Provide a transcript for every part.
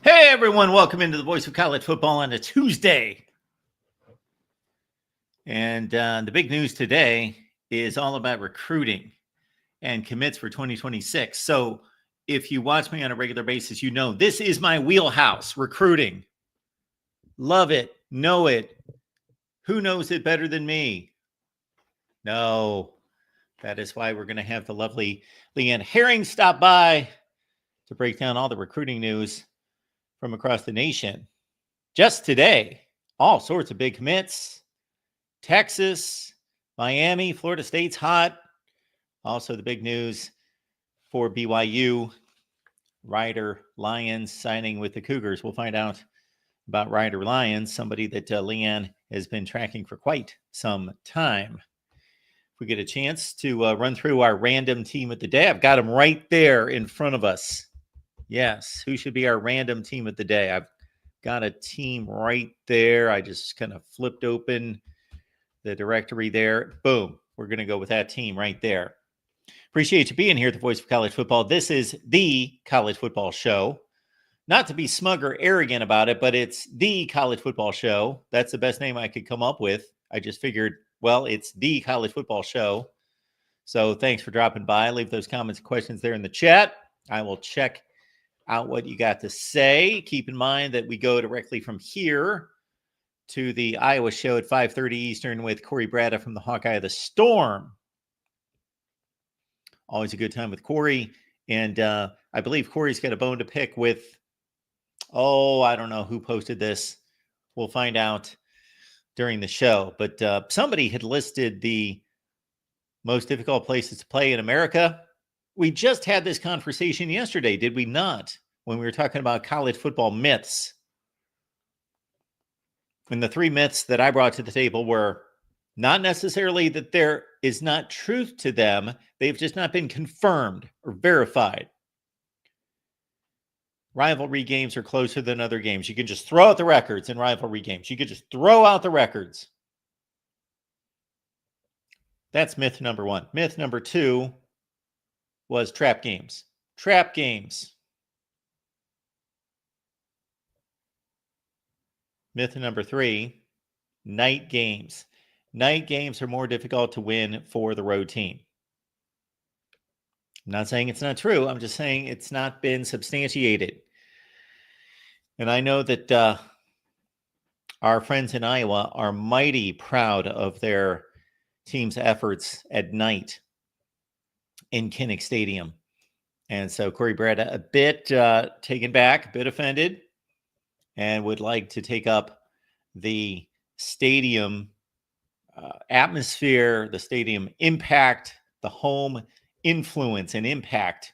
Hey, everyone. Welcome into the Voice of College Football on a Tuesday. And the big news today is all about recruiting and commits for 2026. So if you watch me on a regular basis, you know this is my wheelhouse, recruiting. Love it. Know it. Who knows it better than me? No. That is why we're going to have the lovely Leanne Herring stop by to break down all the recruiting news from across the nation. Just today, all sorts of big commits. Texas, Miami, Florida State's hot. Also the big news for BYU, Ryder Lyons signing with the Cougars. We'll find out about Ryder Lyons, somebody that Leanne has been tracking for quite some time. If we get a chance to run through our random team of the day, I've got them right there in front of us. Yes, who should be our random team of the day? I've got a team right there. I just kind of flipped open the directory there. Boom. We're going to go with that team right there. Appreciate you being here at the Voice of College Football. This is the College Football Show. Not to be smug or arrogant about it, but it's the College Football Show. That's the best name I could come up with. I just figured, well, it's the College Football Show. So thanks for dropping by. Leave those comments and questions there in the chat. I will check out what you got to say. Keep in mind that we go directly from here to the Iowa show at 5:30 Eastern with Corey Bratta from the Hawkeye of the Storm. Always a good time with Corey. And I believe Corey's got a bone to pick with, I don't know who posted this. We'll find out during the show. But somebody had listed the most difficult places to play in America. We just had this conversation yesterday, did we not? When we were talking about college football myths. And the three myths that I brought to the table were not necessarily that there is not truth to them. They've just not been confirmed or verified. Rivalry games are closer than other games. You can just throw out the records in rivalry games. You could just throw out the records. That's myth number one. Myth number two was trap games. Trap games. Myth number three, night games. Night games are more difficult to win for the road team. I'm not saying it's not true. I'm just saying it's not been substantiated. And I know that our friends in Iowa are mighty proud of their team's efforts at night in Kinnick Stadium. And so Corey Bratta a bit taken back, a bit offended, and would like to take up the stadium atmosphere, the stadium impact, the home influence and impact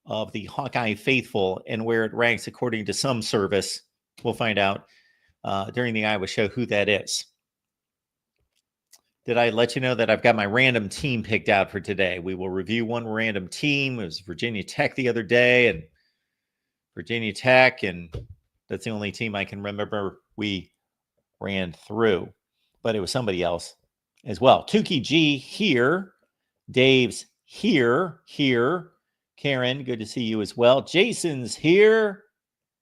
of the Hawkeye faithful and where it ranks according to some service. We'll find out during the Iowa show who that is. Did I let you know that I've got my random team picked out for today? We will review one random team. It was Virginia Tech the other day, and Virginia Tech, and that's the only team I can remember we ran through. But it was somebody else as well. Tukey G here. Dave's here. Karen, good to see you as well. Jason's here.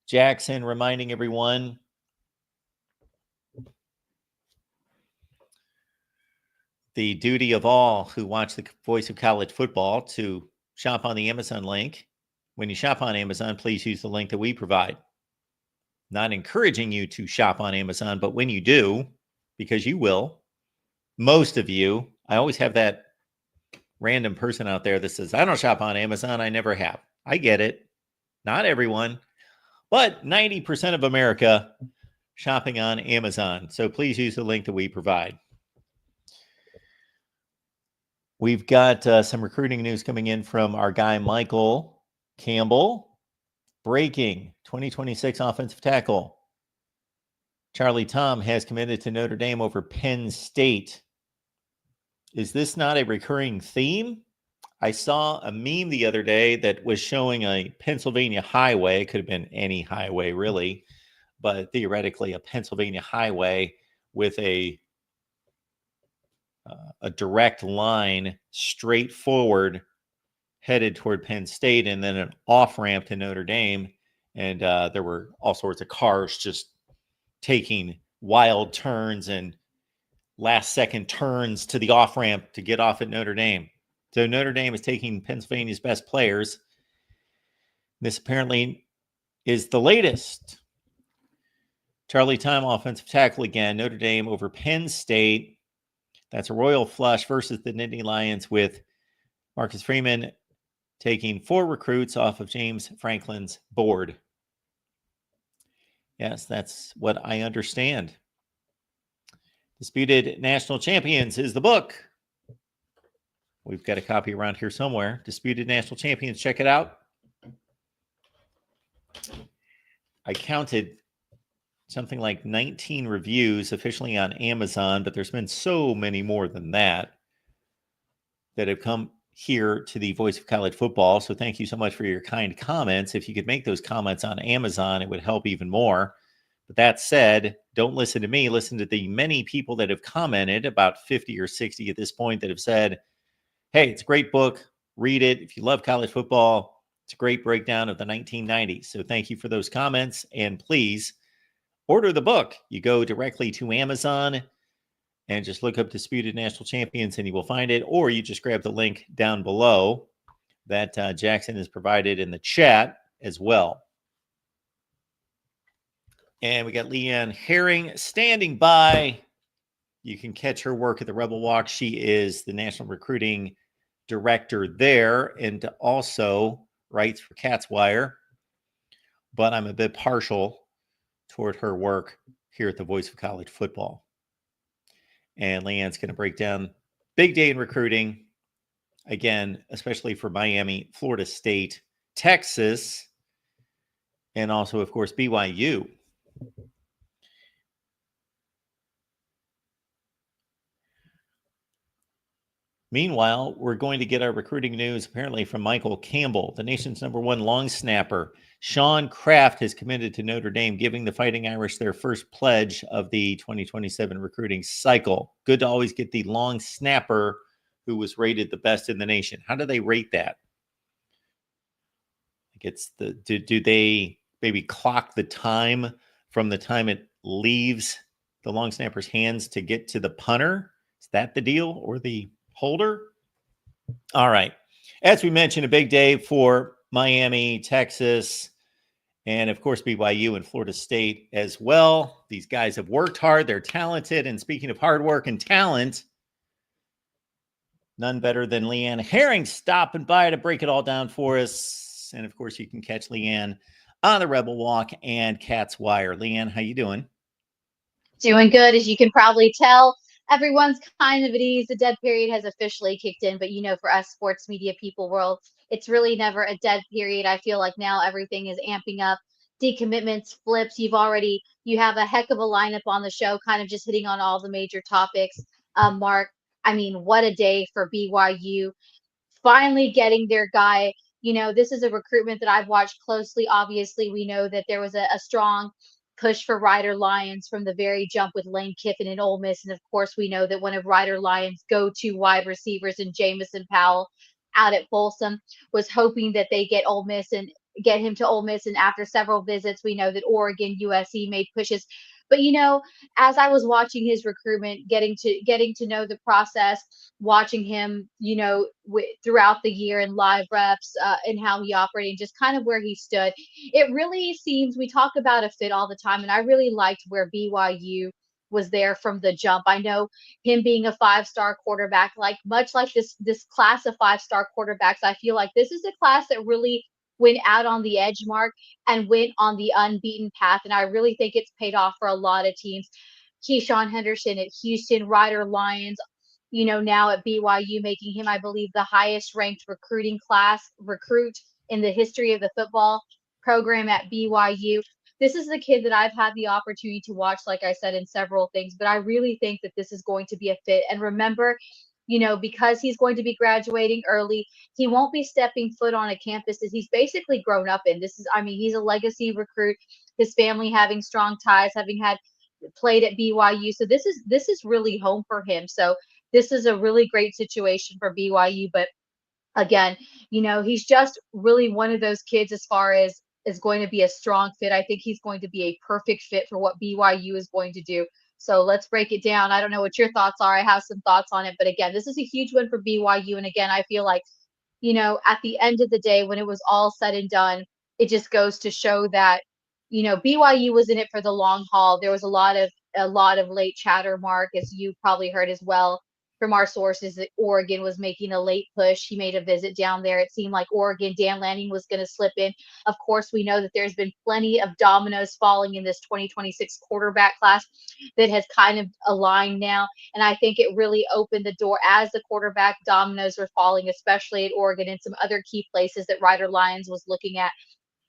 Jackson reminding everyone the duty of all who watch the Voice of College Football to shop on the Amazon link. When you shop on Amazon, please use the link that we provide. Not encouraging you to shop on Amazon, but when you do, because you will, most of you, I always have that random person out there that says, I don't shop on Amazon. I never have. I get it. Not everyone, but 90% of America shopping on Amazon. So please use the link that we provide. We've got some recruiting news coming in from our guy, Michael Campbell. Breaking 2026 offensive tackle. Charlie Tom has committed to Notre Dame over Penn State. Is this not a recurring theme? I saw a meme the other day that was showing a Pennsylvania highway. It could have been any highway, really, but theoretically a Pennsylvania highway with a direct line straight forward headed toward Penn State, and then an off-ramp to Notre Dame. And there were all sorts of cars just taking wild turns and last second turns to the off ramp to get off at Notre Dame. So Notre Dame is taking Pennsylvania's best players. This apparently is the latest. Charlie Time, offensive tackle again. Notre Dame over Penn State. That's a royal flush versus the Nittany Lions, with Marcus Freeman taking 4 recruits off of James Franklin's board. Yes, that's what I understand. Disputed National Champions is the book. We've got a copy around here somewhere. Disputed National Champions. Check it out. I counted something like 19 reviews officially on Amazon, but there's been so many more than that have come here to the Voice of College Football. So thank you so much for your kind comments. If you could make those comments on Amazon, it would help even more. But that said, don't listen to me. Listen to the many people that have commented, about 50 or 60 at this point, that have said, hey, it's a great book. Read it. If you love college football, it's a great breakdown of the 1990s. So thank you for those comments. And please order the book. You go directly to Amazon and just look up Disputed National Champions and you will find it. Or you just grab the link down below that Jackson has provided in the chat as well. And we got Leanne Herring standing by. You can catch her work at the Rebel Walk. She is the national recruiting director there and also writes for Cat's Wire. But I'm a bit partial toward her work here at the Voice of College Football. And Leanne's going to break down big day in recruiting. Again, especially for Miami, Florida State, Texas, and also, of course, BYU. Meanwhile, we're going to get our recruiting news apparently from Michael Campbell, the nation's #1 long snapper. Sean Kraft has committed to Notre Dame, giving the Fighting Irish their first pledge of the 2027 recruiting cycle. Good to always get the long snapper who was rated the best in the nation. How do they rate that? It's do they maybe clock the time from the time it leaves the long snapper's hands to get to the punter? Is that the deal, or the holder? All right. As we mentioned, a big day for Miami, Texas, and of course BYU and Florida State as well. These guys have worked hard. They're talented. And speaking of hard work and talent, none better than Leanne Herring stopping by to break it all down for us. And of course, you can catch Leanne on the Rebel Walk and Cat's Wire. Leanne, how you doing? Doing good. As you can probably tell, everyone's kind of at ease. The dead period has officially kicked in, but for us sports media people world, it's really never a dead period. I feel like now everything is amping up. Decommitments, flips. You have a heck of a lineup on the show, kind of just hitting on all the major topics. Mark, what a day for BYU. Finally getting their guy. This is a recruitment that I've watched closely. Obviously, we know that there was a strong push for Ryder Lyons from the very jump with Lane Kiffin and Ole Miss. And of course, we know that one of Ryder Lyons' go-to wide receivers in Jamison Powell out at Folsom was hoping that they get him to Ole Miss. And after several visits, we know that Oregon, USC made pushes. But as I was watching his recruitment, getting to know the process, watching him, throughout the year in live reps and how he operated, just kind of where he stood, it really seems, we talk about a fit all the time, and I really liked where BYU was there from the jump. I know him being a 5-star quarterback, much like this class of 5-star quarterbacks, I feel like this is a class that really went out on the edge, Mark, and went on the unbeaten path. And I really think it's paid off for a lot of teams. Keyshawn Henderson at Houston, Ryder Lyons, now at BYU, making him, I believe, the highest ranked recruit in the history of the football program at BYU. This is the kid that I've had the opportunity to watch, like I said, in several things, but I really think that this is going to be a fit. And remember, because he's going to be graduating early, he won't be stepping foot on a campus that he's basically grown up in. He's a legacy recruit, his family having strong ties, having played at BYU. So this is really home for him. So this is a really great situation for BYU. But again, he's just really one of those kids as far as is going to be a strong fit. I think he's going to be a perfect fit for what BYU is going to do. So let's break it down. I don't know what your thoughts are. I have some thoughts on it, but again, this is a huge win for BYU. And again, I feel like, at the end of the day, when it was all said and done, it just goes to show that, BYU was in it for the long haul. There was a lot of late chatter, Mark, as you probably heard as well from our sources, that Oregon was making a late push. He made a visit down there. It seemed like Oregon, Dan Lanning was going to slip in. Of course, we know that there's been plenty of dominoes falling in this 2026 quarterback class that has kind of aligned now. And I think it really opened the door as the quarterback dominoes were falling, especially at Oregon and some other key places that Ryder Lyons was looking at.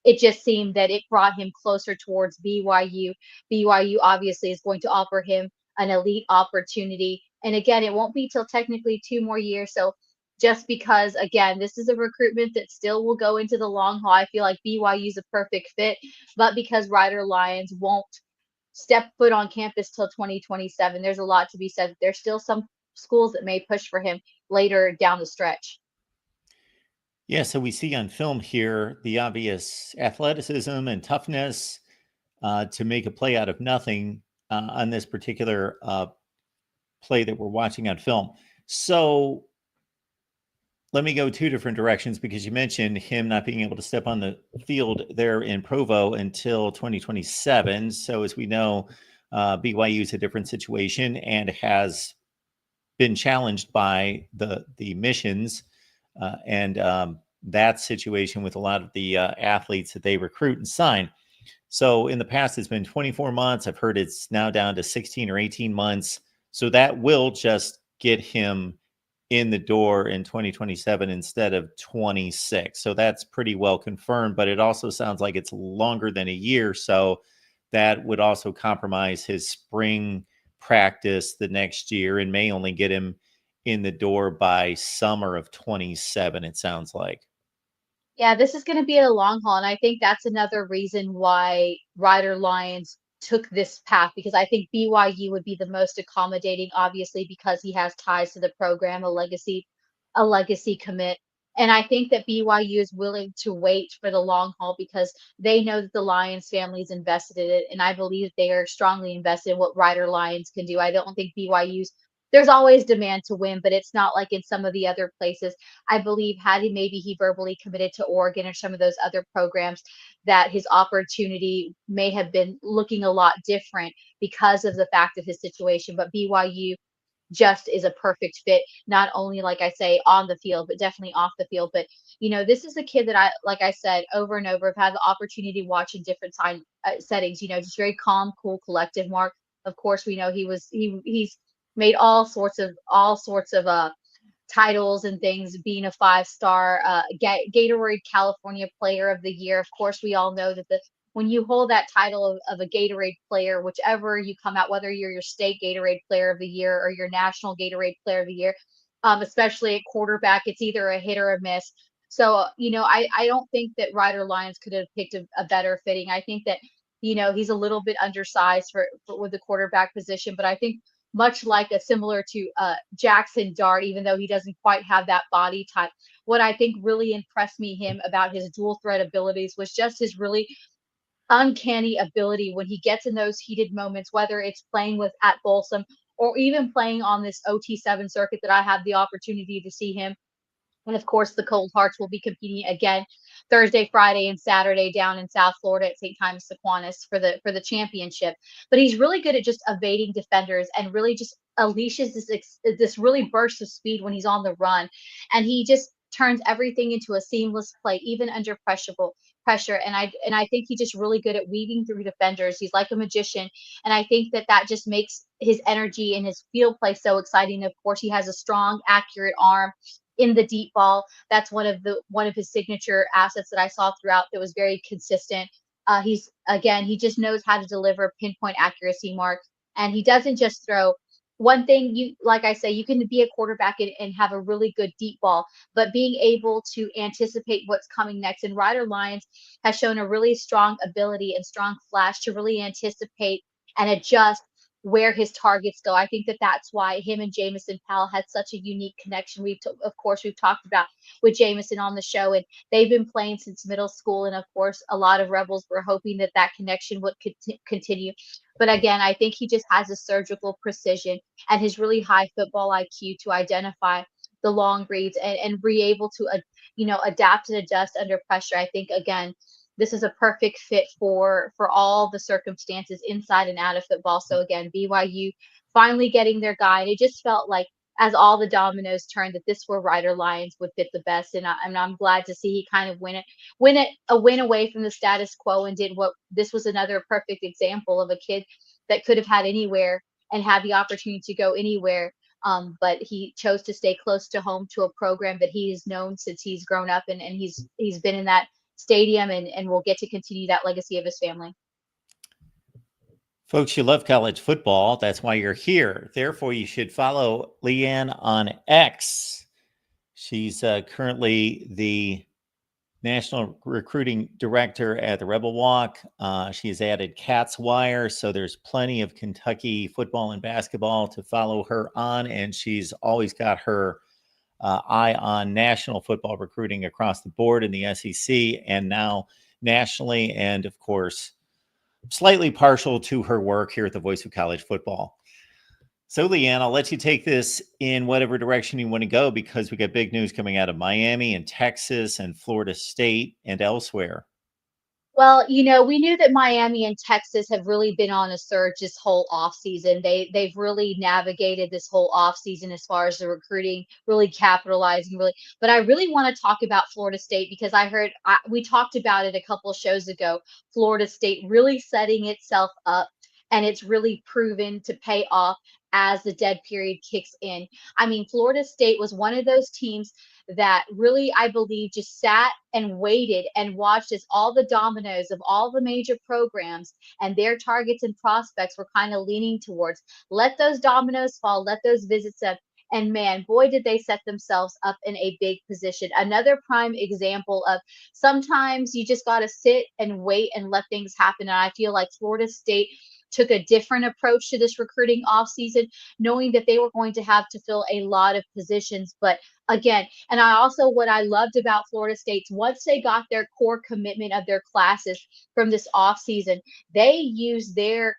It just seemed that it brought him closer towards BYU. BYU obviously is going to offer him an elite opportunity. And again, it won't be till technically 2 more years. So just because, again, this is a recruitment that still will go into the long haul, I feel like BYU is a perfect fit. But because Ryder Lyons won't step foot on campus till 2027, there's a lot to be said. There's still some schools that may push for him later down the stretch. Yeah, so we see on film here the obvious athleticism and toughness to make a play out of nothing on this particular play that we're watching on film. So let me go two different directions, because you mentioned him not being able to step on the field there in Provo until 2027. So as we know, BYU is a different situation and has been challenged by the missions and that situation with a lot of the athletes that they recruit and sign. So in the past, it's been 24 months. I've heard it's now down to 16 or 18 months. So that will just get him in the door in 2027 instead of 26. So that's pretty well confirmed, but it also sounds like it's longer than a year. So that would also compromise his spring practice the next year and may only get him in the door by summer of 27, it sounds like. Yeah, this is going to be a long haul. And I think that's another reason why Ryder Lyons took this path, because I think BYU would be the most accommodating, obviously, because he has ties to the program, a legacy commit. And I think that BYU is willing to wait for the long haul because they know that the Lyons family is invested in it. And I believe they are strongly invested in what Ryder Lyons can do. I don't think there's always demand to win, but it's not like in some of the other places. I believe had he verbally committed to Oregon or some of those other programs, that his opportunity may have been looking a lot different because of the fact of his situation. But BYU just is a perfect fit, not only, like I say, on the field, but definitely off the field. But this is a kid that like I said over and over, have had the opportunity to watch in different settings. Just very calm, cool, collective. Mark, of course, we know he's made all sorts of titles and things, being a 5-star Gatorade California Player of the Year. Of course, we all know that when you hold that title of a Gatorade player, whichever you come out, whether you're your state Gatorade Player of the Year or your national Gatorade Player of the Year, especially at quarterback, it's either a hit or a miss. So, I don't think that Ryder Lyons could have picked a better fitting. I think that, he's a little bit undersized for with the quarterback position, but I think much like similar to Jackson Dart, even though he doesn't quite have that body type. What I think really impressed him about his dual threat abilities was just his really uncanny ability when he gets in those heated moments, whether it's playing with at Folsom or even playing on this OT7 circuit that I had the opportunity to see him. And of course, the Cold Hearts will be competing again Thursday, Friday, and Saturday down in South Florida at St. Thomas Aquinas for the championship. But he's really good at just evading defenders and really just unleashes this really burst of speed when he's on the run, and he just turns everything into a seamless play, even under pressure. And I think he's just really good at weaving through defenders. He's like a magician, and I think that just makes his energy and his field play so exciting. Of course, he has a strong, accurate arm in the deep ball. That's one of his signature assets that I saw throughout that was very consistent. He just knows how to deliver pinpoint accuracy, Mark, and he doesn't just throw. One thing, like I say, you can be a quarterback and have a really good deep ball, but being able to anticipate what's coming next. And Ryder Lyons has shown a really strong ability and strong flash to really anticipate and adjust where his targets go. I think that that's why him and Jamison Powell had such a unique connection. Of course, we've talked about with Jamison on the show, and they've been playing since middle school. And of course, a lot of Rebels were hoping that that connection would continue. But again, I think he just has a surgical precision and his really high football IQ to identify the long reads and be able to, adapt and adjust under pressure. I think, again, this is a perfect fit for all the circumstances inside and out of football. So again, BYU finally getting their guy. And it just felt like as all the dominoes turned that this where Ryder Lyons would fit the best. And I'm glad to see he kind of win away from the status quo and did what this was another perfect example of a kid that could have had anywhere and had the opportunity to go anywhere. But he chose to stay close to home to a program that he has known since he's grown up and he's been in that stadium and will get to continue that legacy of his family. Folks, you love college football. That's why you're here. Therefore, you should follow Leanne on X. She's currently the National Recruiting Director at the Rebel Walk. She's added Cat's Wire, so there's plenty of Kentucky football and basketball to follow her on, and she's always got her eye on national football recruiting across the board in the SEC and now nationally, and of course, slightly partial to her work here at the Voice of College Football. So, Leanne, I'll let you take this in whatever direction you want to go because we got big news coming out of Miami and Texas and Florida State and elsewhere. Well, we knew that Miami and Texas have really been on a surge this whole offseason. They've really navigated this whole offseason as far as the recruiting, really capitalizing, really. But I really want to talk about Florida State because we talked about it a couple of shows ago. Florida State really setting itself up, and it's really proven to pay off as the dead period kicks in. I mean, Florida State was one of those teams that really, I believe, just sat and waited and watched as all the dominoes of all the major programs and their targets and prospects were kind of leaning towards. Let those dominoes fall, let those visits up. And man, boy, did they set themselves up in a big position. Another prime example of sometimes you just got to sit and wait and let things happen. And I feel like Florida State took a different approach to this recruiting offseason, knowing that they were going to have to fill a lot of positions. But again, and what I loved about Florida State, once they got their core commitment of their classes from this offseason, they used their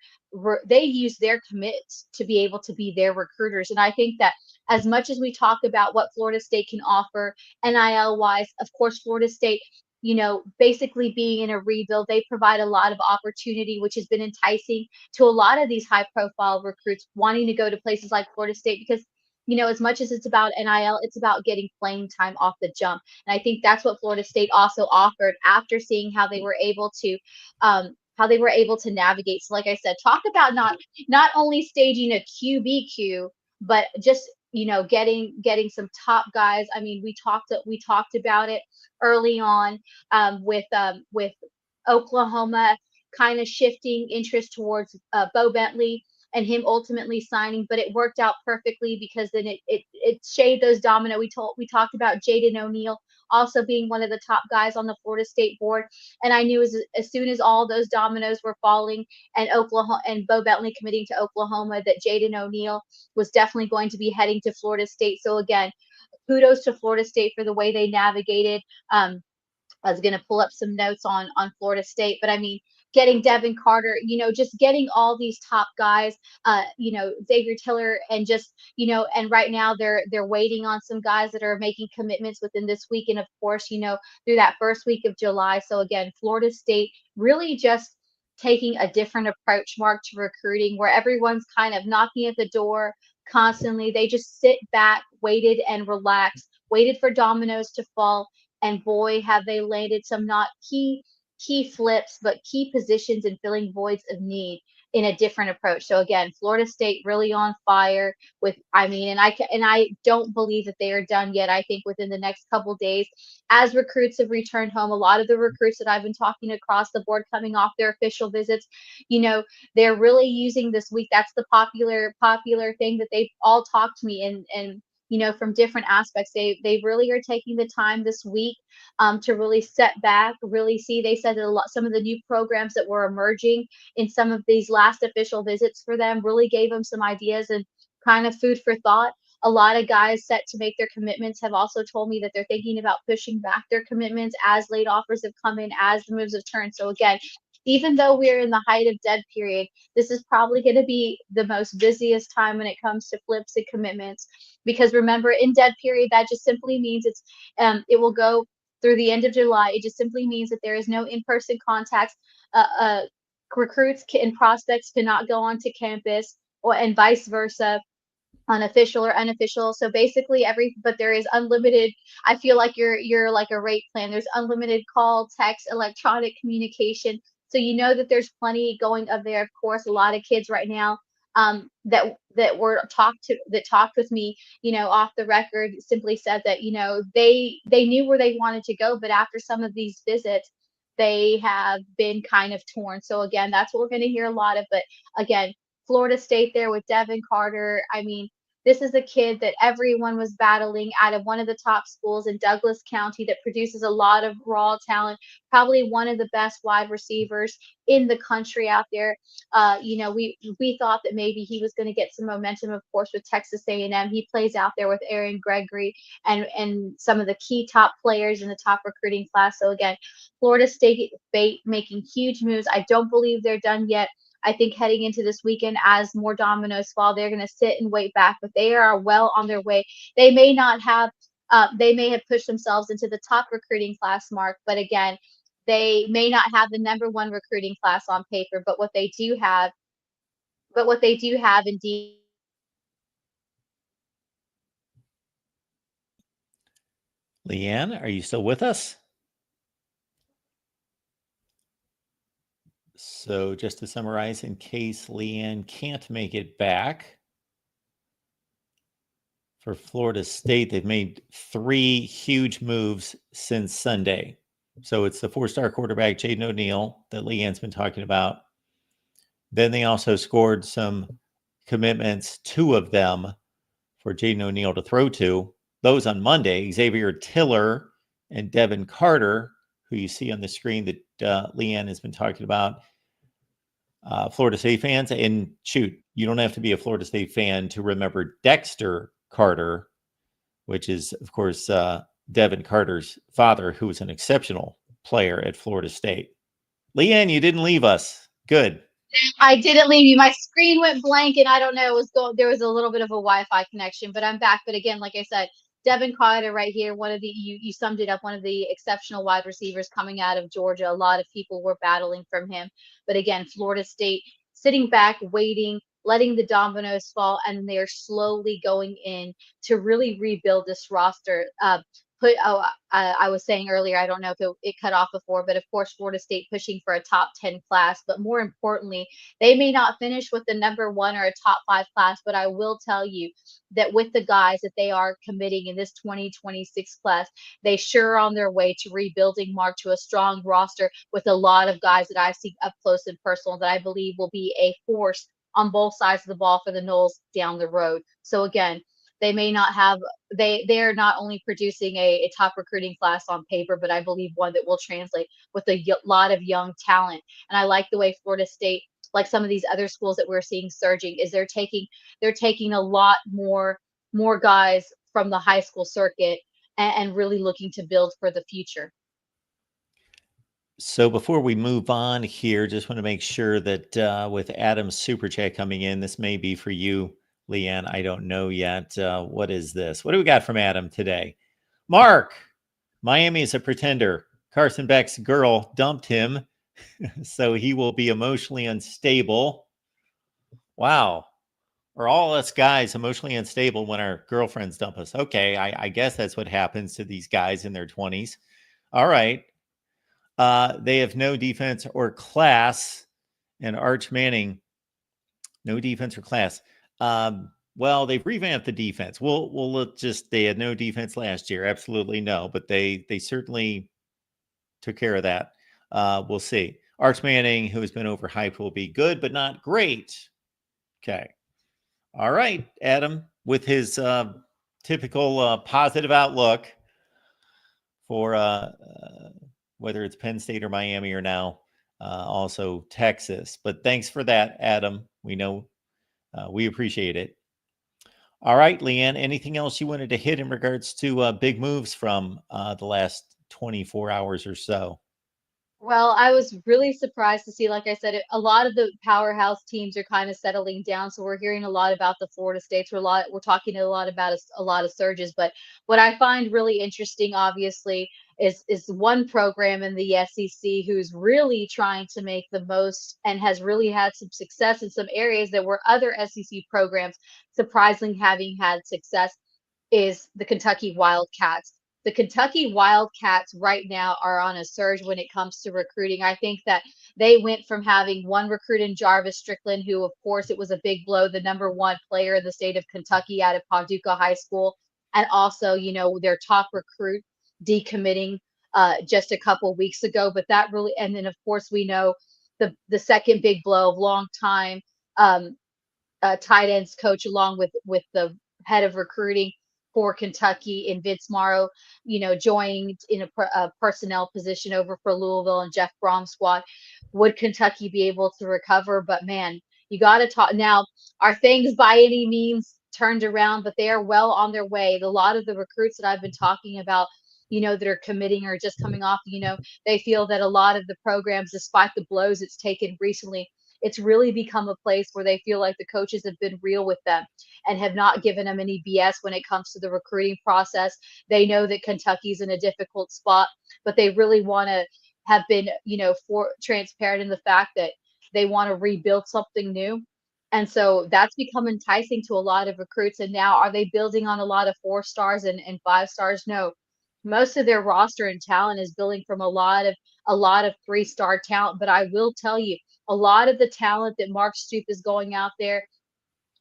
commits to be able to be their recruiters. And I think that as much as we talk about what Florida State can offer NIL wise, of course, Florida State, basically being in a rebuild, they provide a lot of opportunity, which has been enticing to a lot of these high profile recruits wanting to go to places like Florida State because, as much as it's about NIL, it's about getting playing time off the jump. And I think that's what Florida State also offered after seeing how they were able to navigate. So like I said, talk about not only staging a QBQ, but just getting some top guys. I mean, we talked about it early on with Oklahoma kind of shifting interest towards Bo Bentley and him ultimately signing, but it worked out perfectly because then it shaved those domino. We talked about Jaden O'Neal also being one of the top guys on the Florida State board, and I knew as soon as all those dominoes were falling and Oklahoma and Bo Bentley committing to Oklahoma that Jaden O'Neal was definitely going to be heading to Florida State. So again, kudos to Florida State for the way they navigated. I was going to pull up some notes on Florida State, but I mean, getting Devin Carter, just getting all these top guys, Xavier Tiller, and just, and right now they're waiting on some guys that are making commitments within this week, and of course, through that first week of July. So again, Florida State really just taking a different approach, Mark, to recruiting, where everyone's kind of knocking at the door constantly. They just sit back, waited and relaxed, waited for dominoes to fall. And boy, have they landed some not key flips, but key positions in filling voids of need in a different approach. So again, Florida State really on fire with, and I don't believe that they are done yet. I think within the next couple days, as recruits have returned home, a lot of the recruits that I've been talking across the board coming off their official visits, they're really using this week. That's the popular thing that they've all talked to me and from different aspects. They really are taking the time this week to really set back, really see. They said that some of the new programs that were emerging in some of these last official visits for them really gave them some ideas and kind of food for thought. A lot of guys set to make their commitments have also told me that they're thinking about pushing back their commitments as late offers have come in, as the moves have turned. So again, even though we're in the height of dead period, this is probably going to be the most busiest time when it comes to flips and commitments. Because remember, in dead period, that just simply means it will go through the end of July. It just simply means that there is no in-person contacts. Recruits and prospects cannot go onto campus, and vice versa, unofficial or unofficial. So basically but there is unlimited. I feel like you're like a rate plan. There's unlimited call, text, electronic communication. So that there's plenty going up there. Of course, a lot of kids right now that talked with me, off the record, simply said that, they knew where they wanted to go, but after some of these visits, they have been kind of torn. So again, that's what we're going to hear a lot of. But again, Florida State there with Devin Carter. I mean, this is a kid that everyone was battling out of one of the top schools in Douglas County that produces a lot of raw talent, probably one of the best wide receivers in the country out there. We thought that maybe he was going to get some momentum, of course, with Texas A&M. He plays out there with Aaron Gregory and some of the key top players in the top recruiting class. So again, Florida State making huge moves. I don't believe they're done yet. I think heading into this weekend, as more dominoes fall, they're going to sit and wait back, but they are well on their way. They may have pushed themselves into the top recruiting class, Mark, but again, they may not have the number one recruiting class on paper, but what they do have indeed. Leanne, are you still with us? So just to summarize, in case Leanne can't make it back, for Florida State, they've made 3 huge moves since Sunday. So it's the 4-star quarterback, Jaden O'Neal, that Leanne's been talking about. Then they also scored some commitments, 2 of them, for Jaden O'Neal to throw to. Those on Monday, Xavier Tiller and Devin Carter, who you see on the screen that Leanne has been talking about. Florida State fans, and shoot, you don't have to be a Florida State fan to remember Dexter Carter, which is, of course, Devin Carter's father, who was an exceptional player at Florida State. Leanne, you didn't leave us. Good. I didn't leave you. My screen went blank, and I don't know. There was a little bit of a Wi-Fi connection, but I'm back. But again, like I said, Devin Carter right here, you summed it up, one of the exceptional wide receivers coming out of Georgia. A lot of people were battling from him, but again, Florida State sitting back, waiting, letting the dominoes fall, and they're slowly going in to really rebuild this roster. I was saying earlier, I don't know if it cut off before, but of course, Florida State pushing for a top 10 class. But more importantly, they may not finish with the number 1 or a top 5 class, but I will tell you that with the guys that they are committing in this 2026 class, they sure are on their way to rebuilding, Mark, to a strong roster with a lot of guys that I see up close and personal that I believe will be a force on both sides of the ball for the Noles down the road. So again, they may not have they're not only producing a top recruiting class on paper, but I believe one that will translate with a lot of young talent. And I like the way Florida State, like some of these other schools that we're seeing surging, is they're taking a lot more guys from the high school circuit and really looking to build for the future. So before we move on here, just want to make sure that with Adam's super chat coming in, this may be for you, Leanne. I don't know yet. What is this? What do we got from Adam today? Mark, Miami is a pretender. Carson Beck's girl dumped him, so he will be emotionally unstable. Wow. Are all us guys emotionally unstable when our girlfriends dump us? Okay, I guess that's what happens to these guys in their 20s. All right. They have no defense or class. And Arch Manning, no defense or class. Well, they've revamped the defense. We'll just, they had no defense last year. Absolutely no, but they certainly took care of that. We'll see. Arch Manning, who has been overhyped, will be good, but not great. Okay. All right, Adam, with his typical positive outlook for whether it's Penn State or Miami or now also Texas. But thanks for that, Adam. We know we appreciate it. All right, Leanne, anything else you wanted to hit in regards to big moves from the last 24 hours or so? Well, I was really surprised to see, like I said, a lot of the powerhouse teams are kind of settling down. So we're hearing a lot about the Florida States. We're talking a lot about a lot of surges. But what I find really interesting, obviously, is one program in the SEC who's really trying to make the most and has really had some success in some areas that were other SEC programs surprisingly having had success is the Kentucky Wildcats. The Kentucky Wildcats right now are on a surge when it comes to recruiting. I think that they went from having one recruit in Jarvis Strickland, who, of course, it was a big blow, the number one player in the state of Kentucky out of Paducah High School, and also, their top recruit decommitting just a couple weeks ago. But that really, and then of course we know the second big blow of long time um, tight ends coach, along with the head of recruiting for Kentucky in Vince Morrow, joined in a personnel position over for Louisville and Jeff Brom's squad. Would Kentucky be able to recover? But man, you got to talk now. Are things by any means turned around? But they are well on their way. A lot of the recruits that I've been talking about, that are committing or just coming off, they feel that a lot of the programs, despite the blows it's taken recently, it's really become a place where they feel like the coaches have been real with them and have not given them any BS when it comes to the recruiting process. They know that Kentucky's in a difficult spot, but they really want to have been, for transparent in the fact that they want to rebuild something new. And so that's become enticing to a lot of recruits. And now, are they building on a lot of 4 stars and 5 stars? No. Most of their roster and talent is building from a lot of 3-star talent. But I will tell you, a lot of the talent that Mark Stoop is going out there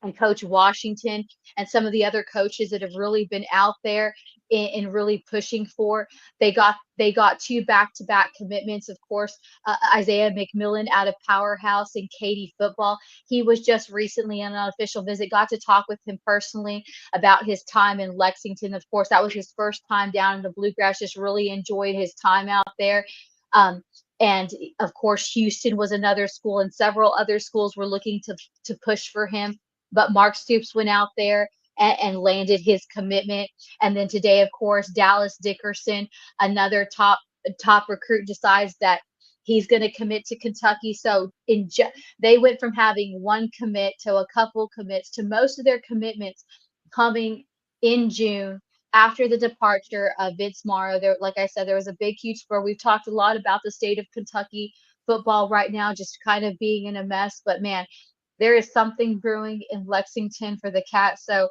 and Coach Washington and some of the other coaches that have really been out there and really pushing for. They got 2 back-to-back commitments. Of course, Isaiah McMillan out of Powerhouse and Katy football. He was just recently on an official visit. Got to talk with him personally about his time in Lexington. Of course, that was his first time down in the Bluegrass. Just really enjoyed his time out there. Um, and of course, Houston was another school, and several other schools were looking to push for him. But Mark Stoops went out there and landed his commitment. And then today, of course, Dallas Dickerson, another top recruit, decides that he's going to commit to Kentucky. So they went from having one commit to a couple commits to most of their commitments coming in June after the departure of Vince Morrow. There, like I said, there was a big, huge spur. We've talked a lot about the state of Kentucky football right now, just kind of being in a mess. But man, there is something brewing in Lexington for the Cats. So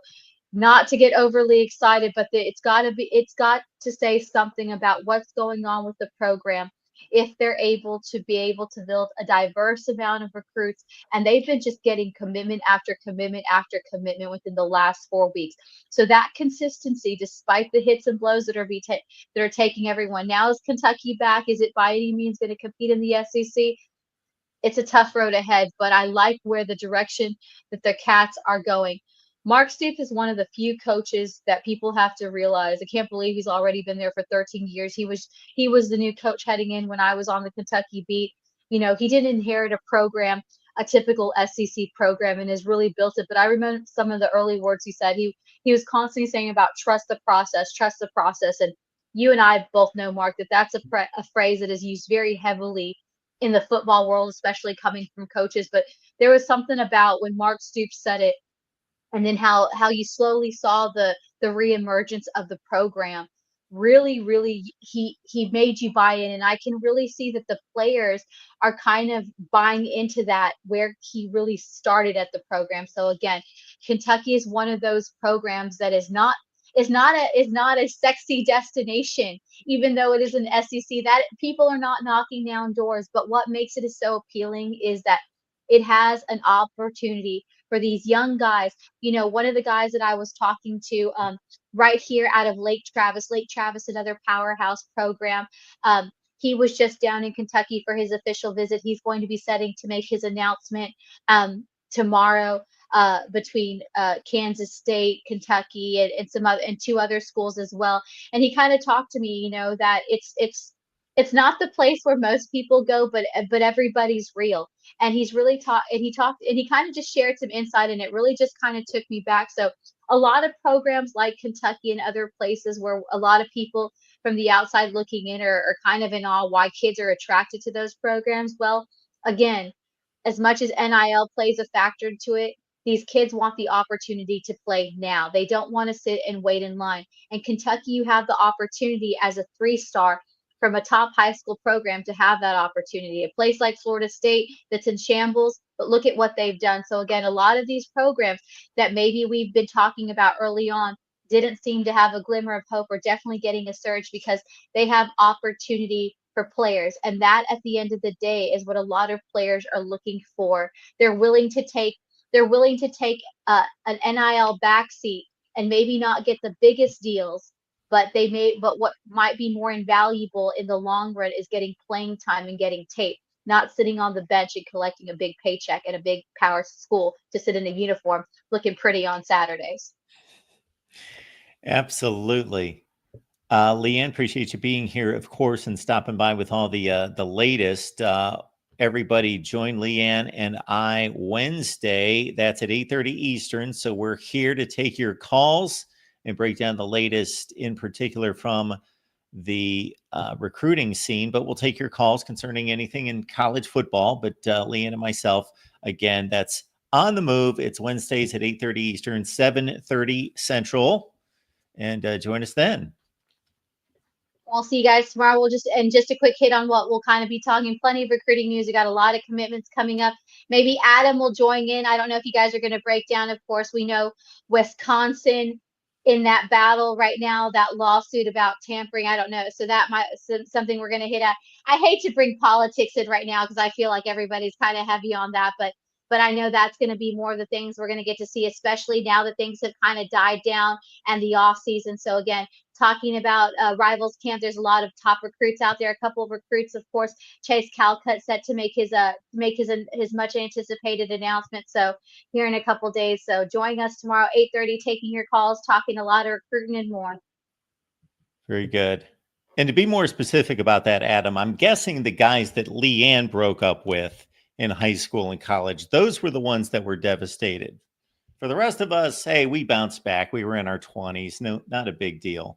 not to get overly excited, but it's got to say something about what's going on with the program if they're able to build a diverse amount of recruits. And they've been just getting commitment after commitment after commitment within the last 4 weeks. So that consistency, despite the hits and blows that are taking everyone. Now, is Kentucky back? Is it by any means going to compete in the SEC? It's a tough road ahead, but I like where the direction that the Cats are going. Mark Stoops is one of the few coaches that people have to realize. I can't believe he's already been there for 13 years. He was the new coach heading in when I was on the Kentucky beat. He didn't inherit a program, a typical SEC program, and has really built it. But I remember some of the early words he said. He was constantly saying about trust the process. And you and I both know, Mark, that's a phrase that is used very heavily in the football world, especially coming from coaches. But there was something about when Mark Stoops said it, and then how you slowly saw the reemergence of the program. Really, really, he made you buy in, and I can really see that the players are kind of buying into that where he really started at the program. So again, Kentucky is one of those programs that is not a sexy destination, even though it is an SEC. That people are not knocking down doors, but what makes it so appealing is that it has an opportunity for these young guys. One of the guys that I was talking to right here out of Lake Travis, another powerhouse program. He was just down in Kentucky for his official visit. He's going to be setting to make his announcement tomorrow. between Kansas State, Kentucky, and some other and two other schools as well. And he kind of talked to me, that it's not the place where most people go, but everybody's real. And he's really taught, and he kind of just shared some insight, and it really just kind of took me back. So a lot of programs like Kentucky and other places where a lot of people from the outside looking in are kind of in awe why kids are attracted to those programs. Well, again, as much as NIL plays a factor to it, these kids want the opportunity to play now. They don't want to sit and wait in line. And Kentucky, you have the opportunity as a 3-star from a top high school program to have that opportunity. A place like Florida State that's in shambles, but look at what they've done. So again, a lot of these programs that maybe we've been talking about early on didn't seem to have a glimmer of hope are definitely getting a surge because they have opportunity for players. And that at the end of the day is what a lot of players are looking for. They're willing to take an NIL backseat and maybe not get the biggest deals, but what might be more invaluable in the long run is getting playing time and getting tape, not sitting on the bench and collecting a big paycheck at a big power school to sit in a uniform looking pretty on Saturdays. Absolutely. Leanne, appreciate you being here, of course, and stopping by with all the latest. Everybody join Leanne and I Wednesday. That's at 8:30 Eastern. So we're here to take your calls and break down the latest, in particular from the recruiting scene. But we'll take your calls concerning anything in college football. But Leanne and myself, again, that's on the move. It's Wednesdays at 8:30 Eastern, 7:30 Central. And join us then. We'll see you guys tomorrow. Just a quick hit on what we'll kind of be talking. Plenty of recruiting news. We got a lot of commitments coming up. Maybe Adam will join in. I don't know if you guys are going to break down. Of course, we know Wisconsin in that battle right now, that lawsuit about tampering. I don't know. So that might something we're going to hit at. I hate to bring politics in right now because I feel like everybody's kind of heavy on that, but I know that's going to be more of the things we're going to get to see, especially now that things have kind of died down and the off season. So again, talking about rivals camp, there's a lot of top recruits out there. A couple of recruits, of course, Chase Calcutt set to make his much anticipated announcement. So here in a couple of days. So join us tomorrow, 8:30, taking your calls, talking a lot of recruiting and more. Very good. And to be more specific about that, Adam, I'm guessing the guys that Leanne broke up with in high school and college, those were the ones that were devastated. For the rest of us, hey, we bounced back. We were in our 20s. No, not a big deal.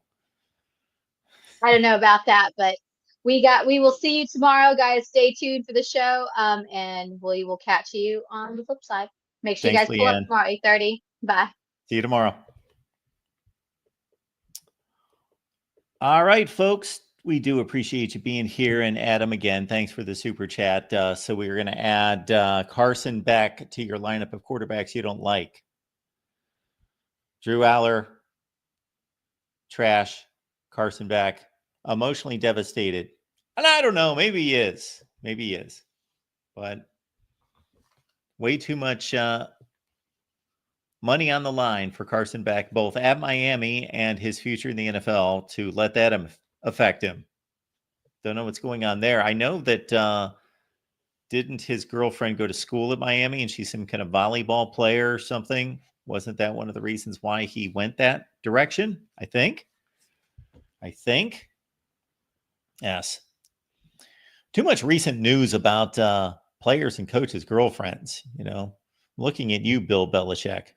I don't know about that, but we will see you tomorrow, guys. Stay tuned for the show. And we will catch you on the flip side. Make sure Thanks, you guys pull Leanne. up tomorrow, 8:30. Bye. See you tomorrow. All right, folks. We do appreciate you being here. And Adam, again, thanks for the super chat. So we're going to add Carson back to your lineup of quarterbacks you don't like. Drew Aller, trash. Carson back, emotionally devastated. And I don't know, maybe he is. Maybe he is. But way too much money on the line for Carson back, both at Miami and his future in the NFL, to let that affect him. Don't know what's going on there. I know that didn't his girlfriend go to school at Miami and she's some kind of volleyball player or something? Wasn't that one of the reasons why he went that direction? I think. Yes. Too much recent news about players and coaches' girlfriends, looking at you, Bill Belichick.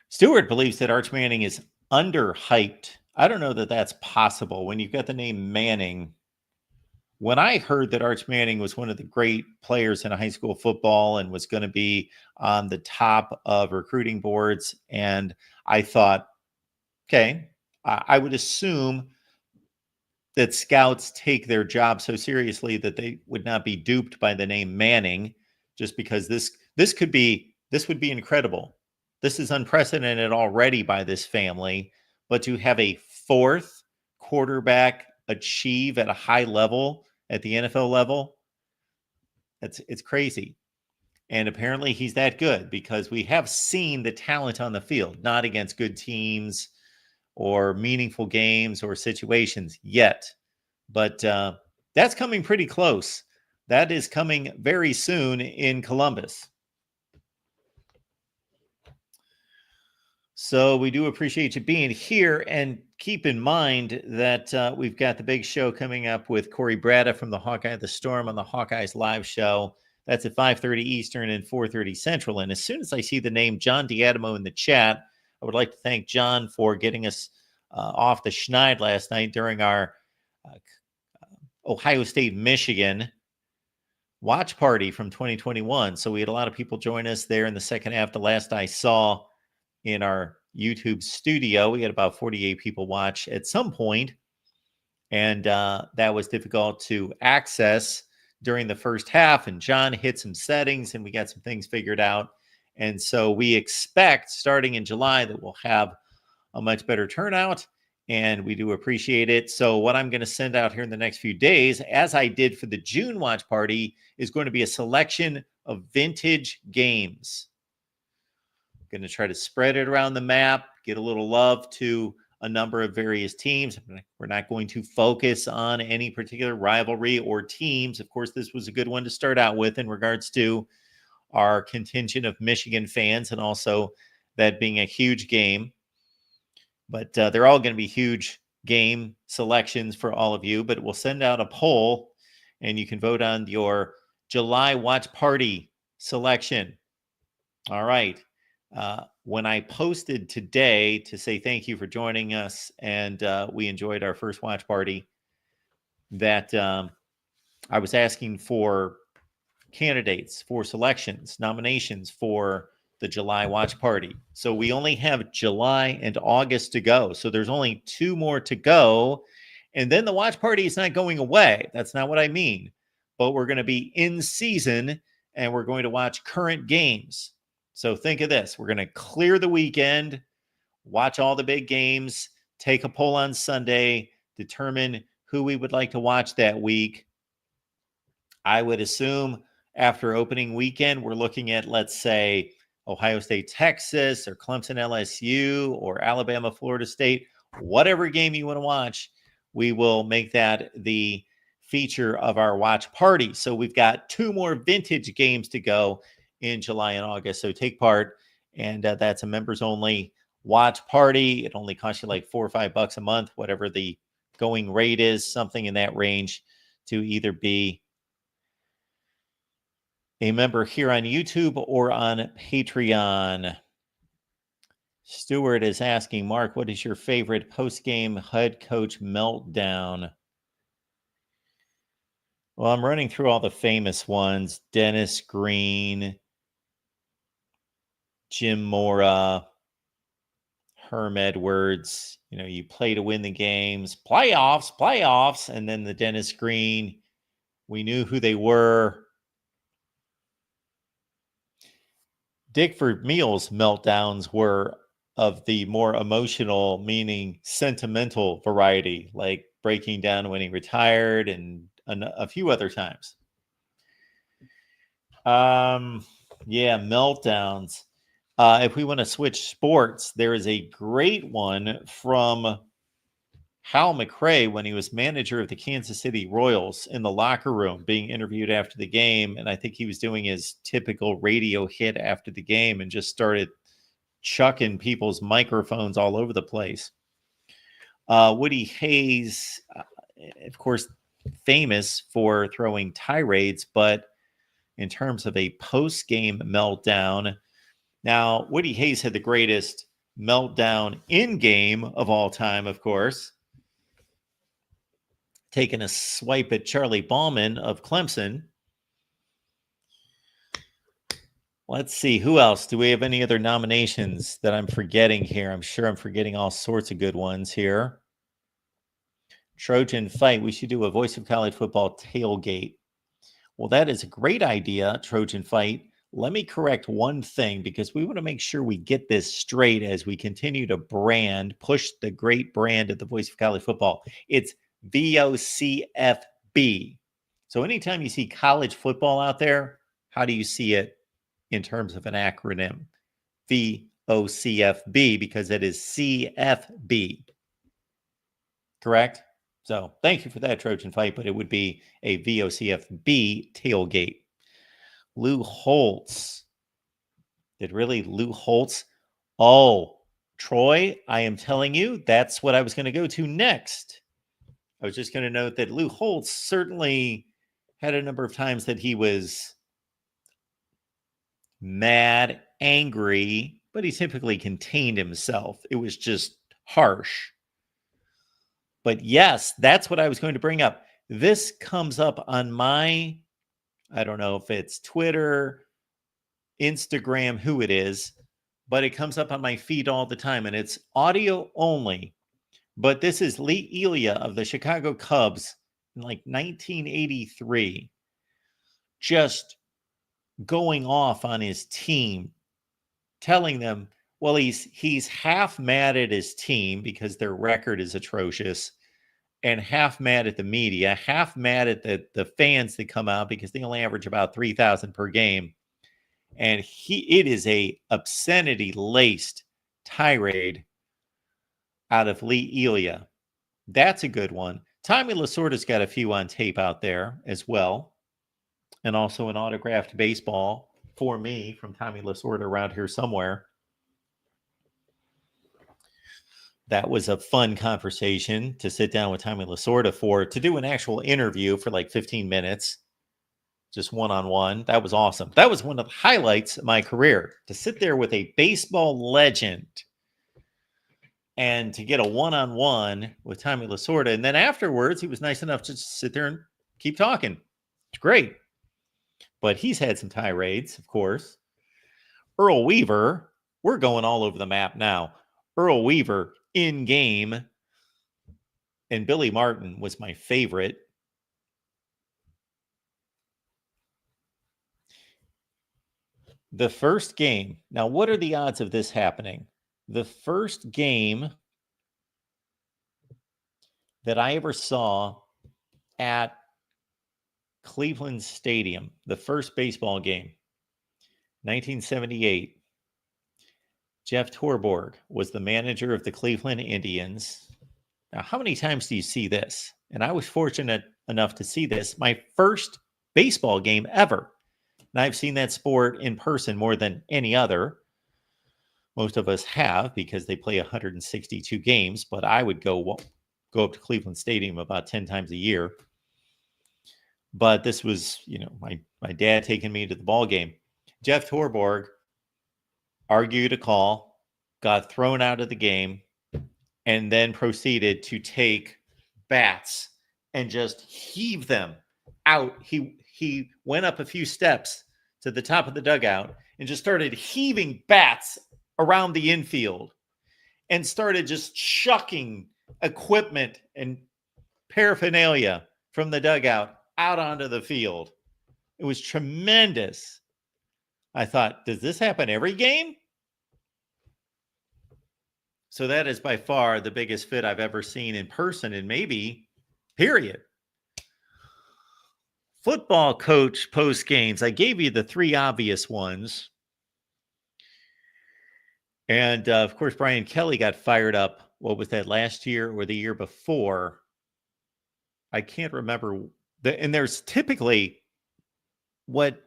Stewart believes that Arch Manning is underhyped. I don't know that that's possible when you've got the name Manning. When I heard that Arch Manning was one of the great players in high school football and was going to be on the top of recruiting boards, and I thought, okay, I would assume that scouts take their job so seriously that they would not be duped by the name Manning, just because this would be incredible. This is unprecedented already by this family, but to have a fourth quarterback achieve at a high level at the NFL level, it's crazy. And apparently he's that good because we have seen the talent on the field, not against good teams or meaningful games or situations yet. But that's coming pretty close. that is coming very soon in Columbus. So we do appreciate you being here, and keep in mind that we've got the big show coming up with Corey Bratta from the Hawkeye the Storm on the Hawkeyes live show. That's at 5:30 Eastern and 4:30 Central. And as soon as I see the name John Diadamo in the chat, I would like to thank John for getting us off the schneid last night during our Ohio State, Michigan watch party from 2021. So we had a lot of people join us there in the second half. The last I saw in our YouTube studio, we had about 48 people watch at some point, and that was difficult to access during the first half. And John hit some settings, and we got some things figured out. And so we expect starting in July that we'll have a much better turnout, and we do appreciate it. So what I'm going to send out here in the next few days, as I did for the June watch party, is going to be a selection of vintage games. Going to try to spread it around the map, get a little love to a number of various teams. We're not going to focus on any particular rivalry or teams. Of course, this was a good one to start out with in regards to our contingent of Michigan fans, and also that being a huge game. But they're all going to be huge game selections for all of you. But we'll send out a poll, and you can vote on your July watch party selection. All right. When I posted today to say thank you for joining us, and we enjoyed our first watch party, that I was asking for candidates for selections, nominations for the July watch party. So we only have July and August to go. So there's only 2 more to go. And then the watch party is not going away. That's not what I mean. But we're going to be in season, and we're going to watch current games. So think of this. We're going to clear the weekend, watch all the big games, take a poll on Sunday, determine who we would like to watch that week. I would assume after opening weekend, we're looking at, let's say, Ohio State, Texas, or Clemson, LSU, or Alabama, Florida State, whatever game you want to watch, we will make that the feature of our watch party. So we've got 2 more vintage games to go in July and August. So take part, and that's a members only watch party. It only costs you like $4 or $5 a month, whatever the going rate is, something in that range, to either be a member here on YouTube or on Patreon. Stuart is asking, Mark, what is your favorite post-game head coach meltdown? Well, I'm running through all the famous ones. Dennis Green, Jim Mora, Herm Edwards. You know, you play to win the games. Playoffs. And then the Dennis Green, we knew who they were. Dick Vermeil's meltdowns were of the more emotional, meaning sentimental variety, like breaking down when he retired and a few other times. Yeah, meltdowns. If we want to switch sports, there is a great one from Hal McRae when he was manager of the Kansas City Royals, in the locker room being interviewed after the game. And I think he was doing his typical radio hit after the game and just started chucking people's microphones all over the place. Woody Hayes, of course, famous for throwing tirades, but in terms of a post-game meltdown, now Woody Hayes had the greatest meltdown in game of all time, of course, taking a swipe at Charlie Ballman of Clemson. Let's see, who else? Do we have any other nominations that I'm forgetting here? I'm sure I'm forgetting all sorts of good ones here. Trojan Fight. We should do a Voice of College Football tailgate. Well, that is a great idea, Trojan Fight. Let me correct one thing, because we want to make sure we get this straight as we continue to push the great brand of the Voice of College Football. It's VOCFB. So anytime you see college football out there, how do you see it in terms of an acronym? VOCFB, because it is CFB. Correct? So thank you for that, Trojan Fight, but it would be a VOCFB tailgate. Lou Holtz. Did really Lou Holtz? Oh, Troy, I am telling you, that's what I was going to go to next. I was just going to note that Lou Holtz certainly had a number of times that he was mad, angry, but he typically contained himself. It was just harsh. But yes, that's what I was going to bring up. This comes up on my, I don't know if it's Twitter, Instagram, who it is, but it comes up on my feed all the time, and it's audio only. But this is Lee Elia of the Chicago Cubs in like 1983, just going off on his team, telling them, well, he's half mad at his team because their record is atrocious, and half mad at the media, half mad at the fans that come out because they only average about 3,000 per game. And it is a obscenity laced tirade out of Lee Elia. That's a good one. Tommy Lasorda's got a few on tape out there as well. And also an autographed baseball for me from Tommy Lasorda around here somewhere. That was a fun conversation to sit down with Tommy Lasorda to do an actual interview for like 15 minutes. Just one-on-one. That was awesome. That was one of the highlights of my career, to sit there with a baseball legend and to get a one-on-one with Tommy Lasorda. And then afterwards, he was nice enough to just sit there and keep talking. It's great. But he's had some tirades, of course. Earl Weaver, we're going all over the map now. Earl Weaver in game, and Billy Martin was my favorite. The first game. Now, what are the odds of this happening? The first game that I ever saw at Cleveland Stadium, the first baseball game, 1978. Jeff Torborg was the manager of the Cleveland Indians. Now, how many times do you see this? And I was fortunate enough to see this, my first baseball game ever. And I've seen that sport in person more than any other. Most of us have, because they play 162 games, but I would go up to Cleveland Stadium about 10 times a year. But this was, my dad taking me to the ball game. Jeff Torborg argued a call, got thrown out of the game, and then proceeded to take bats and just heave them out. He went up a few steps to the top of the dugout and just started heaving bats around the infield and started just chucking equipment and paraphernalia from the dugout out onto the field. It was tremendous. I thought, does this happen every game? So that is by far the biggest fit I've ever seen in person, and maybe, period. Football coach post games. I gave you the three obvious ones. And of course, Brian Kelly got fired up. What was that, last year or the year before? I can't remember. And there's typically, what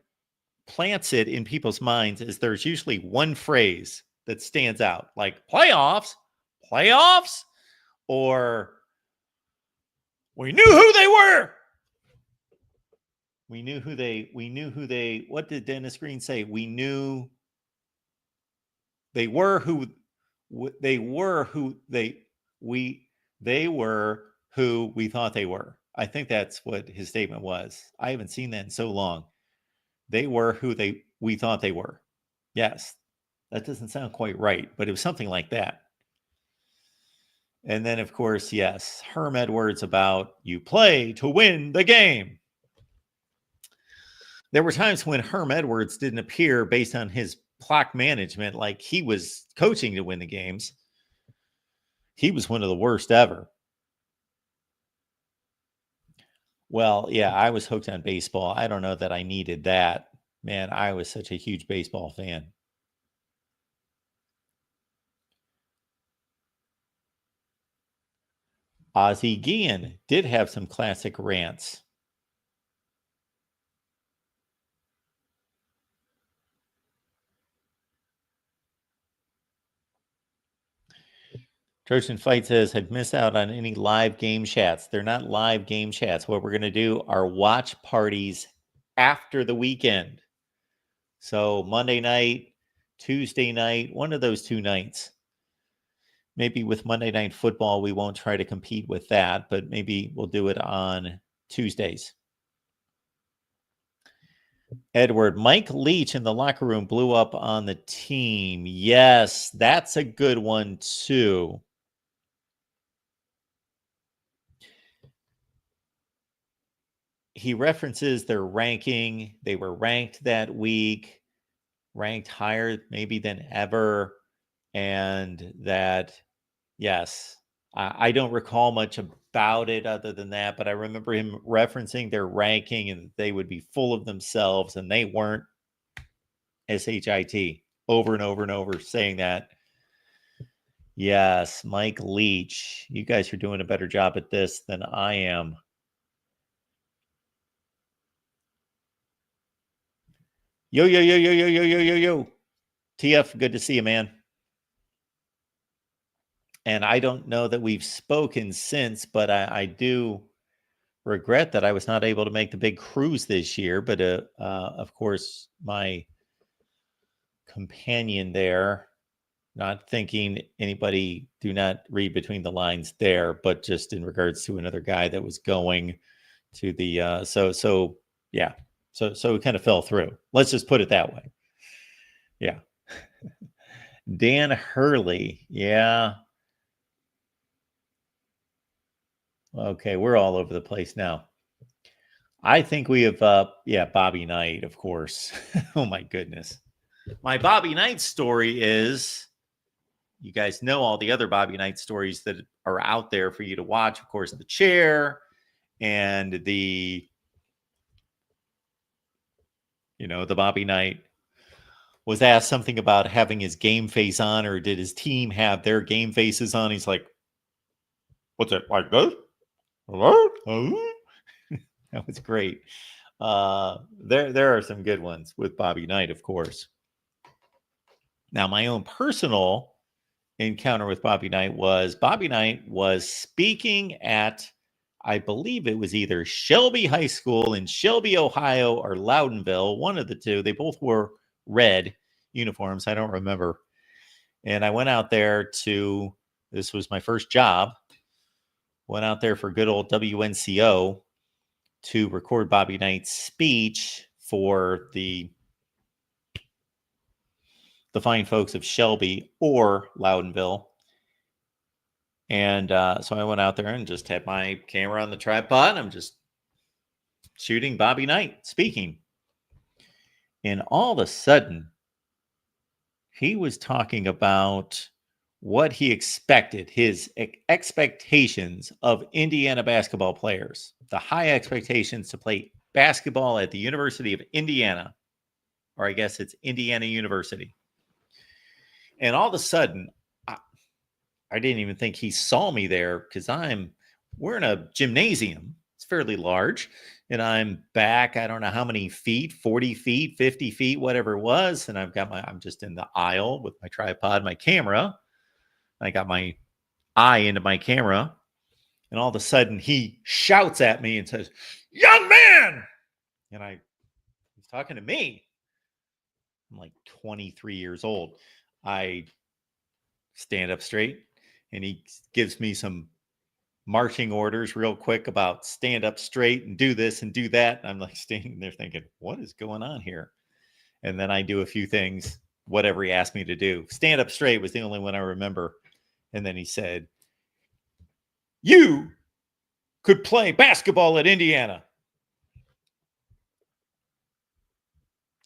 plants it in people's minds is there's usually one phrase that stands out, like playoffs, or we knew who they were. We knew who they, what did Dennis Green say? We knew they were who we thought they were. I think that's what his statement was. I haven't seen that in so long. They were who we thought they were. Yes. That doesn't sound quite right, but it was something like that. And then, of course, yes, Herm Edwards about you play to win the game. There were times when Herm Edwards didn't appear based on his clock management, like he was coaching to win the games. He was one of the worst ever. Well, yeah, I was hooked on baseball. I don't know that I needed that. Man, I was such a huge baseball fan. Ozzie Guillen did have some classic rants. Trojan Fight says, I've missed out on any live game chats. They're not live game chats. What we're going to do are watch parties after the weekend. So Monday night, Tuesday night, one of those 2 nights. Maybe with Monday Night Football, we won't try to compete with that, but maybe we'll do it on Tuesdays. Edward, Mike Leach in the locker room blew up on the team. Yes, that's a good one too. He references their ranking. They were ranked that week, ranked higher maybe than ever. And that, yes, I don't recall much about it other than that, but I remember him referencing their ranking and they would be full of themselves, and they weren't. SHIT, over and over and over saying that. Yes, Mike Leach. You guys are doing a better job at this than I am. Yo. TF, good to see you, man. And I don't know that we've spoken since, but I do regret that I was not able to make the big cruise this year. But of course, my companion there, not thinking anybody, do not read between the lines there, but just in regards to another guy that was going to the so it kind of fell through. Let's just put it that way. Yeah. Dan Hurley. Yeah. Okay, we're all over the place now. I think we have Bobby Knight, of course. Oh my goodness. My Bobby Knight story is, you guys know all the other Bobby Knight stories that are out there for you to watch. Of course, the chair and the Bobby Knight was asked something about having his game face on, or did his team have their game faces on? He's like, what's it, like this? Hello? That was great. There are some good ones with Bobby Knight, of course. Now, my own personal encounter with Bobby Knight was speaking at, I believe it was either Shelby High School in Shelby, Ohio, or Loudonville, one of the two. They both wore red uniforms. I don't remember. And I went out there this was my first job, went out there for good old WNCO to record Bobby Knight's speech for the fine folks of Shelby or Loudonville. And so I went out there and just had my camera on the tripod. I'm just shooting Bobby Knight speaking. And all of a sudden, he was talking about what he expected, his expectations of Indiana basketball players, the high expectations to play basketball at the University of Indiana, or I guess it's Indiana University. And all of a sudden, I didn't even think he saw me there, because we're in a gymnasium. It's fairly large. And I'm back, I don't know how many feet, 40 feet, 50 feet, whatever it was. And I'm just in the aisle with my tripod, my camera. I got my eye into my camera. And all of a sudden he shouts at me and says, "Young man!" And he's talking to me. I'm like 23 years old. I stand up straight, and he gives me some marching orders real quick about stand up straight and do this and do that. And I'm like standing there thinking, what is going on here? And then I do a few things, whatever he asked me to do. Stand up straight was the only one I remember. And then he said, "You could play basketball at Indiana."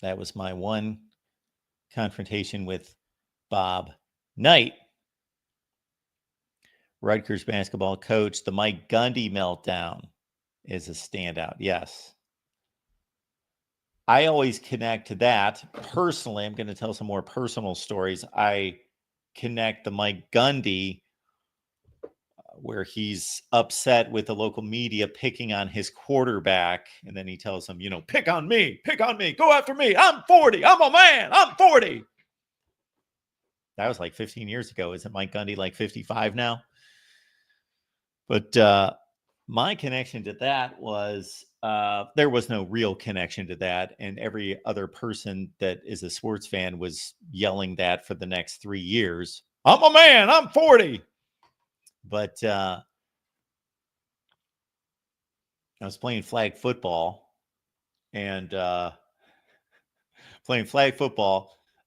That was my one confrontation with Bob Knight. Rutgers basketball coach, the Mike Gundy meltdown is a standout. Yes. I always connect to that. Personally, I'm going to tell some more personal stories. I connect the Mike Gundy where he's upset with the local media picking on his quarterback. And then he tells them, pick on me, go after me. I'm 40. I'm a man. I'm 40. That was like 15 years ago. Isn't Mike Gundy like 55 now? But my connection to that was there was no real connection to that. And every other person that is a sports fan was yelling that for the next 3 years. I'm a man. I'm 40. But I was playing flag football and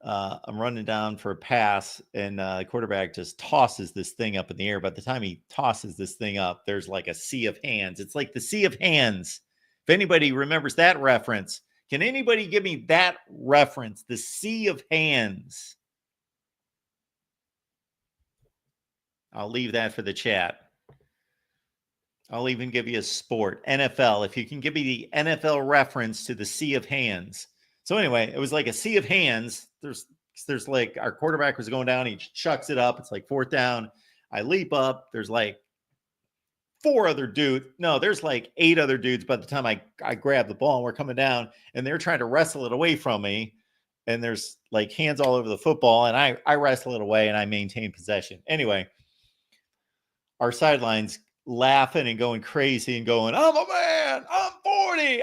I'm running down for a pass, and the quarterback just tosses this thing up in the air. By the time he tosses this thing up, there's like a sea of hands. It's like the Sea of Hands. If anybody remembers that reference, can anybody give me that reference? The Sea of Hands. I'll leave that for the chat. I'll even give you a sport. NFL. If you can give me the NFL reference to the Sea of Hands. So anyway, it was like a sea of hands. There's like our quarterback was going down. He chucks it up. It's like 4th down. I leap up. There's like 4 other dudes. No, there's like 8 other dudes by the time I grab the ball and we're coming down, and they're trying to wrestle it away from me. And there's like hands all over the football, and I wrestle it away and I maintain possession. Anyway, our sidelines laughing and going crazy and going, I'm a man, I'm 40,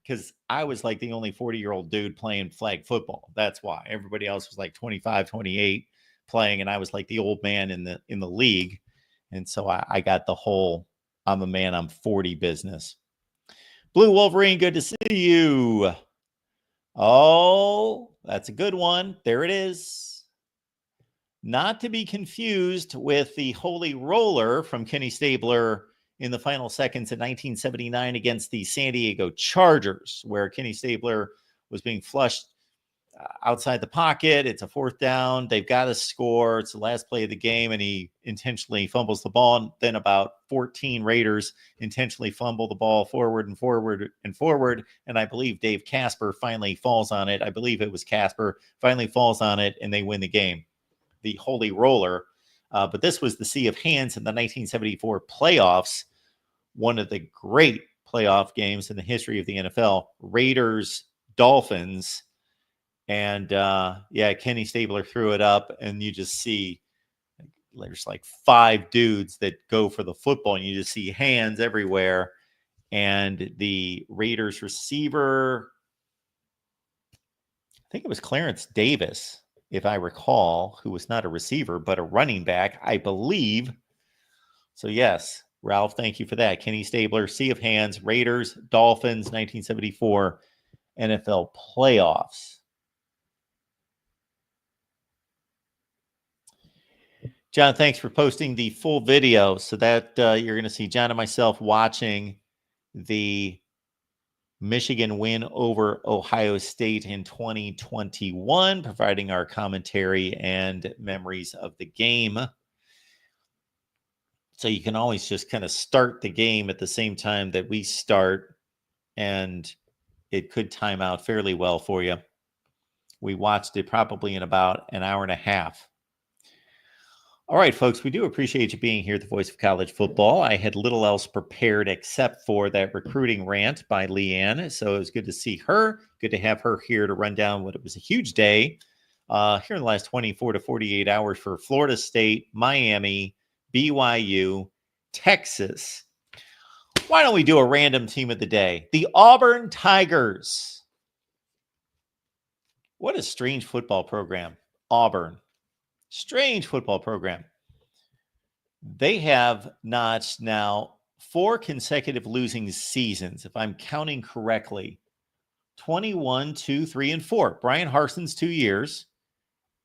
because I was like the only 40-year-old dude playing flag football. That's why. Everybody else was like 25, 28 playing, and I was like the old man in the league. And so I got the whole I'm a man, I'm 40 business. Blue Wolverine, good to see you. Oh, that's a good one. There it is. Not to be confused with the Holy Roller from Kenny Stabler in the final seconds in 1979 against the San Diego Chargers, where Kenny Stabler was being flushed outside the pocket. It's a 4th down. They've got to score. It's the last play of the game, and he intentionally fumbles the ball. And then about 14 Raiders intentionally fumble the ball forward and forward and forward. And I believe Dave Casper finally falls on it. I believe it was Casper finally falls on it, and they win the game. The Holy Roller. But this was the Sea of Hands in the 1974 playoffs, one of the great playoff games in the history of the NFL. Raiders, Dolphins. And Kenny Stabler threw it up, and you just see there's like 5 dudes that go for the football, and you just see hands everywhere. And the Raiders receiver, I think it was Clarence Davis, if I recall, who was not a receiver, but a running back, I believe. So yes, Ralph, thank you for that. Kenny Stabler, Sea of Hands, Raiders, Dolphins, 1974 NFL playoffs. John, thanks for posting the full video so that you're going to see John and myself watching the Michigan win over Ohio State in 2021, providing our commentary and memories of the game. So you can always just kind of start the game at the same time that we start, and it could time out fairly well for you. We watched it probably in about an hour and a half. All right, folks, we do appreciate you being here at the Voice of College Football. I had little else prepared except for that recruiting rant by Leanne, so it was good to see her. Good to have her here to run down what it was a huge day here in the last 24 to 48 hours for Florida State, Miami, BYU, Texas. Why don't we do a random team of the day? The Auburn Tigers. What a strange football program, Auburn. Strange football program. They have notched now 4 consecutive losing seasons, if I'm counting correctly. 21, 2, 3, and 4. Brian Harson's 2 years,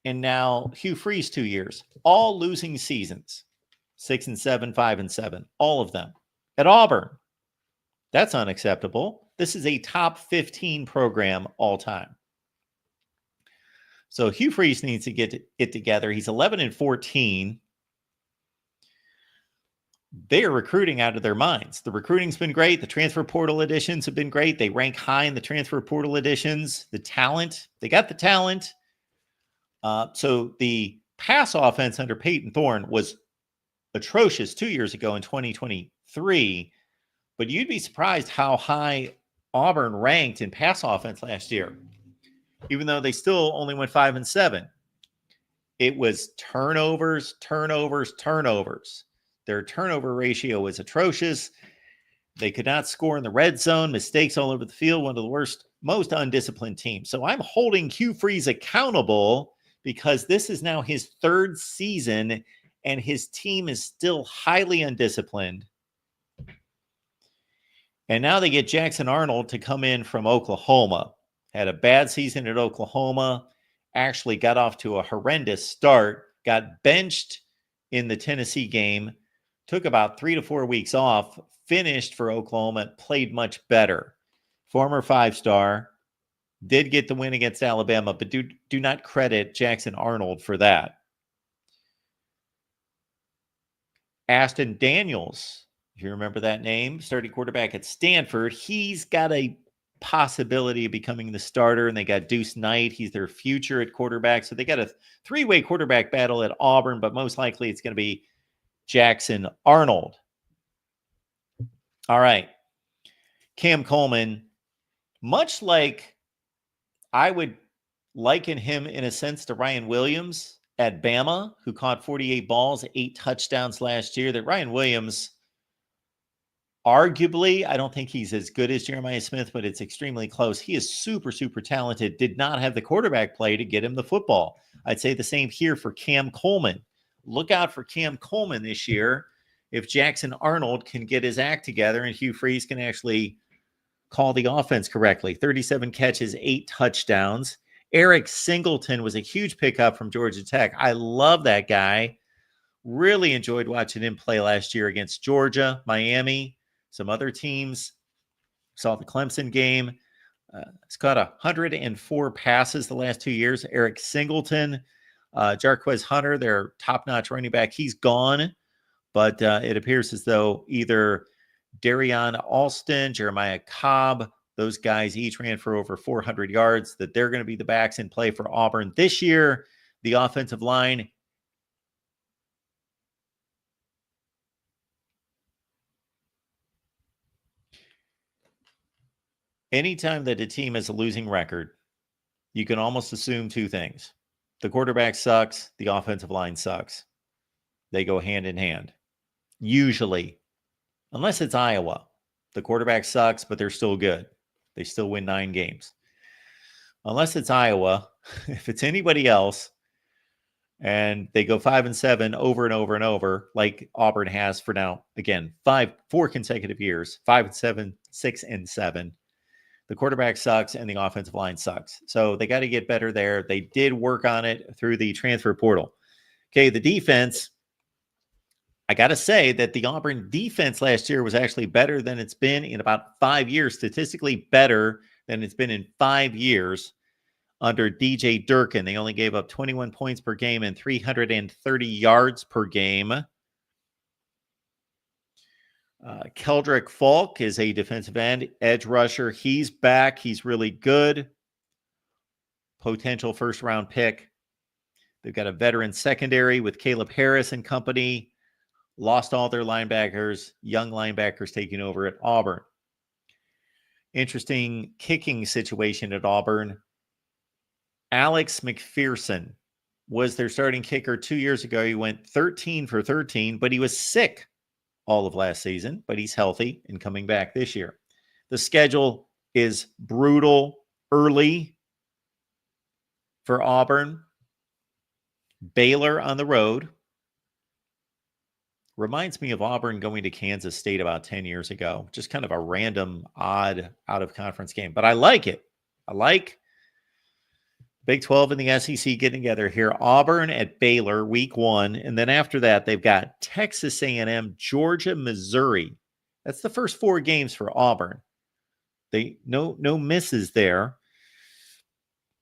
and now Hugh Freeze 2 years. All losing seasons. 6 and 7, 5 and 7. All of them. At Auburn. That's unacceptable. This is a top 15 program all time. So Hugh Freeze needs to get it together. He's 11 and 14. They are recruiting out of their minds. The recruiting's been great. The transfer portal additions have been great. They rank high in the transfer portal additions. The talent, they got the talent. So the pass offense under Peyton Thorne was atrocious 2 years ago in 2023, but you'd be surprised how high Auburn ranked in pass offense last year, even though they still only went 5-7. It was turnovers. Their turnover ratio was atrocious. They could not score in the red zone, mistakes all over the field, one of the worst, most undisciplined teams. So I'm holding Hugh Freeze accountable because this is now his third season and his team is still highly undisciplined. And now they get Jackson Arnold to come in from Oklahoma. Had a bad season at Oklahoma, actually got off to a horrendous start, got benched in the Tennessee game, took about 3 to 4 weeks off, finished for Oklahoma, played much better. Former 5-star, did get the win against Alabama, but do not credit Jackson Arnold for that. Ashton Daniels, if you remember that name, starting quarterback at Stanford, he's got a possibility of becoming the starter, and they got Deuce Knight. He's their future at quarterback. So they got a 3-way quarterback battle at Auburn, but most likely it's going to be Jackson Arnold. All right. Cam Coleman, much like I would liken him in a sense to Ryan Williams at Bama, who caught 48 balls, 8 touchdowns last year, that Ryan Williams, arguably, I don't think he's as good as Jeremiah Smith, but it's extremely close. He is super, super talented, did not have the quarterback play to get him the football. I'd say the same here for Cam Coleman. Look out for Cam Coleman this year if Jackson Arnold can get his act together and Hugh Freeze can actually call the offense correctly. 37 catches, 8 touchdowns. Eric Singleton was a huge pickup from Georgia Tech. I love that guy. Really enjoyed watching him play last year against Georgia, Miami, some other teams. Saw the Clemson game. He's caught 104 passes the last 2 years. Eric Singleton, Jarquez Hunter, their top-notch running back, he's gone. But it appears as though either Darion Alston, Jeremiah Cobb, those guys each ran for over 400 yards, that they're going to be the backs in play for Auburn this year. The offensive line, anytime that a team has a losing record, you can almost assume 2 things. The quarterback sucks, the offensive line sucks. They go hand in hand. Usually, unless it's Iowa. The quarterback sucks, but they're still good. They still win 9 games. Unless it's Iowa, if it's anybody else, and they go 5-7 over and over and over, like Auburn has for now, again, 4 consecutive years, 5-7, 6-7. The quarterback sucks and the offensive line sucks. So they got to get better there. They did work on it through the transfer portal. Okay, the defense, I got to say that the Auburn defense last year was actually better than it's been in about 5 years, statistically better than it's been in 5 years under DJ Durkin. They only gave up 21 points per game and 330 yards per game. Keldrick Falk is a defensive end, edge rusher. He's back. He's really good. Potential first-round pick. They've got a veteran secondary with Caleb Harris and company. Lost all their linebackers, young linebackers taking over at Auburn. Interesting kicking situation at Auburn. Alex McPherson was their starting kicker 2 years ago. He went 13 for 13, but he was sick all of last season, but he's healthy and coming back this year. The schedule is brutal early for Auburn. Baylor on the road. Reminds me of Auburn going to Kansas State about 10 years ago. Just kind of a random, odd, out-of-conference game. But I like it. I like Big 12 and the SEC getting together here. Auburn at Baylor, week 1. And then after that, they've got Texas A&M, Georgia, Missouri. That's the first 4 games for Auburn. No misses there.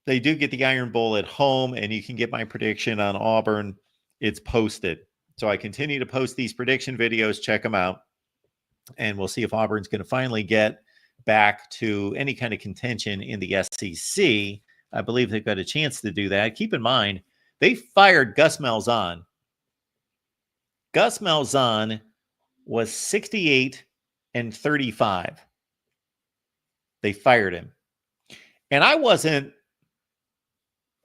They do get the Iron Bowl at home, and you can get my prediction on Auburn. It's posted. So I continue to post these prediction videos. Check them out. And we'll see if Auburn's going to finally get back to any kind of contention in the SEC. I believe they've got a chance to do that. Keep in mind, they fired Gus Malzahn. Gus Malzahn was 68-35. They fired him. And I wasn't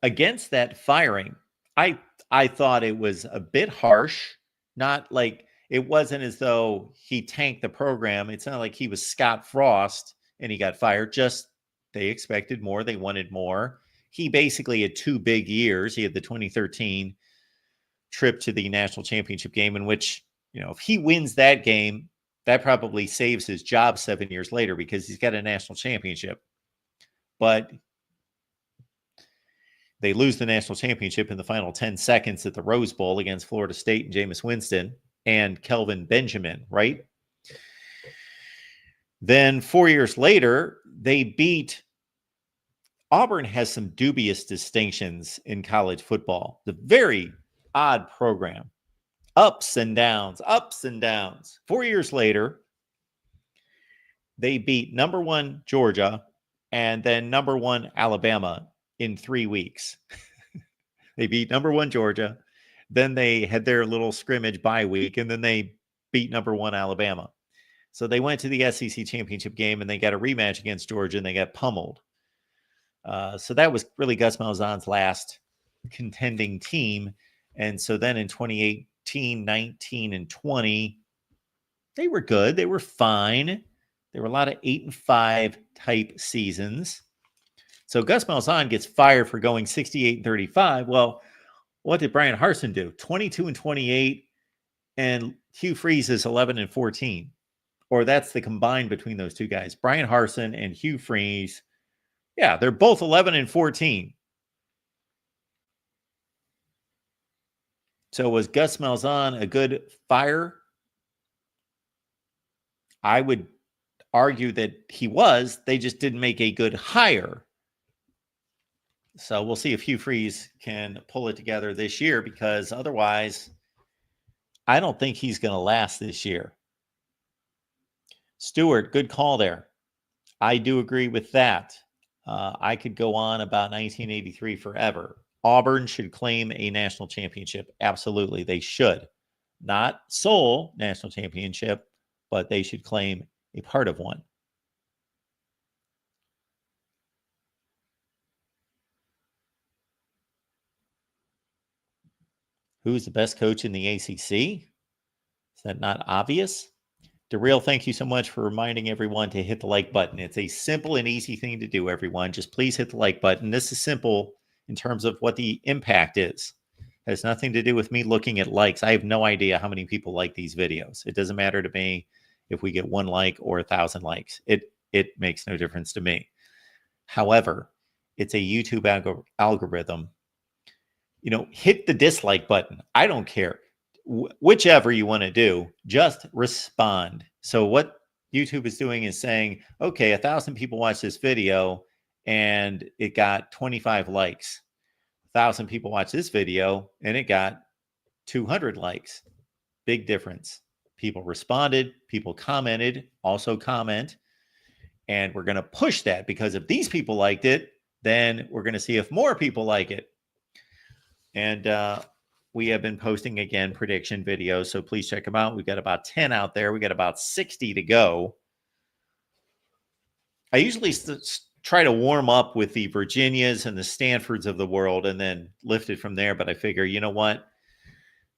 against that firing. I thought it was a bit harsh, not like it wasn't as though he tanked the program. It's not like he was Scott Frost and he got fired. Just they expected more. They wanted more. He basically had 2 big years. He had the 2013 trip to the national championship game in which, if he wins that game, that probably saves his job 7 years later because he's got a national championship. But they lose the national championship in the final 10 seconds at the Rose Bowl against Florida State and Jameis Winston and Kelvin Benjamin, right? Then 4 years later, they beat Auburn. Has some dubious distinctions in college football. The very odd program. Ups and downs, ups and downs. 4 years later, they beat number 1 Georgia and then number 1 Alabama in 3 weeks. They beat number 1 Georgia. Then they had their little scrimmage bye week, and then they beat number 1 Alabama. So they went to the SEC championship game, and they got a rematch against Georgia, and they got pummeled. So that was really Gus Malzahn's last contending team. And so then in 2018, 19, and 20, they were good. They were fine. There were a lot of 8-5 type seasons. So Gus Malzahn gets fired for going 68-35. Well, what did Brian Harsin do? 22-28, and Hugh Freeze is 11-14. Or that's the combined between those two guys. Brian Harsin and Hugh Freeze. Yeah, they're both 11-14. So was Gus Malzahn a good fire? I would argue that he was. They just didn't make a good hire. So we'll see if Hugh Freeze can pull it together this year, because otherwise, I don't think he's going to last this year. Stewart, good call there. I do agree with that. I could go on about 1983 forever. Auburn should claim a national championship. Absolutely, they should. Not sole national championship, but they should claim a part of one. Who's the best coach in the ACC? Is that not obvious? DeReal, thank you so much for reminding everyone to hit the like button. It's a simple and easy thing to do, everyone. Just please hit the like button. This is simple in terms of what the impact is. It has nothing to do with me looking at likes. I have no idea how many people like these videos. It doesn't matter to me if we get 1 like or 1,000 likes. It makes no difference to me. However, it's a YouTube algorithm. Hit the dislike button. I don't care. Whichever you want to do, just respond. So what YouTube is doing is saying, okay, 1,000 people watched this video and it got 25 likes. 1,000 people watched this video and it got 200 likes. Big difference. People responded, people commented, also comment. And we're going to push that, because if these people liked it, then we're going to see if more people like it. And we have been posting, again, prediction videos, so please check them out. We've got about 10 out there. We got about 60 to go. I usually try to warm up with the Virginias and the Stanfords of the world and then lift it from there. But I figure, you know what?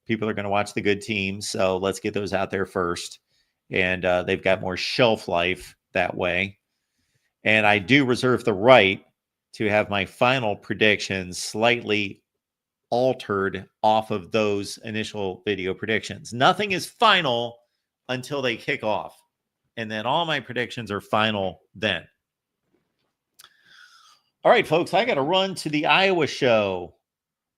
People are going to watch the good teams, so let's get those out there first. And they've got more shelf life that way. And I do reserve the right to have my final predictions slightly altered off of those initial video predictions. Nothing is final until they kick off. And then all my predictions are final then. All right, folks, I got to run to the Iowa show.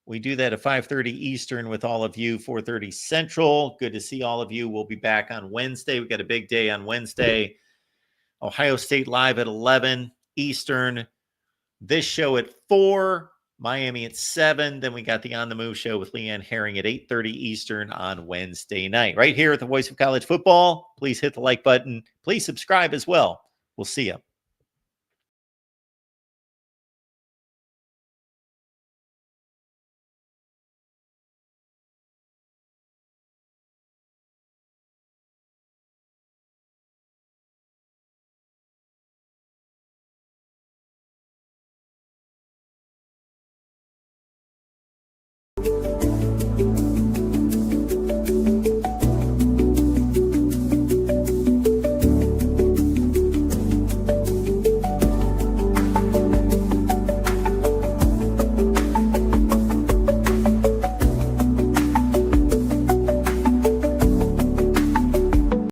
We do that at 5:30 Eastern with all of you, 4:30 Central. Good to see all of you. We'll be back on Wednesday. We got a big day on Wednesday. Ohio State live at 11 Eastern. This show at 4. Miami at 7. Then we got the On the Move show with Leanne Herring at 8:30 Eastern on Wednesday night. Right here at the Voice of College Football. Please hit the like button. Please subscribe as well. We'll see you.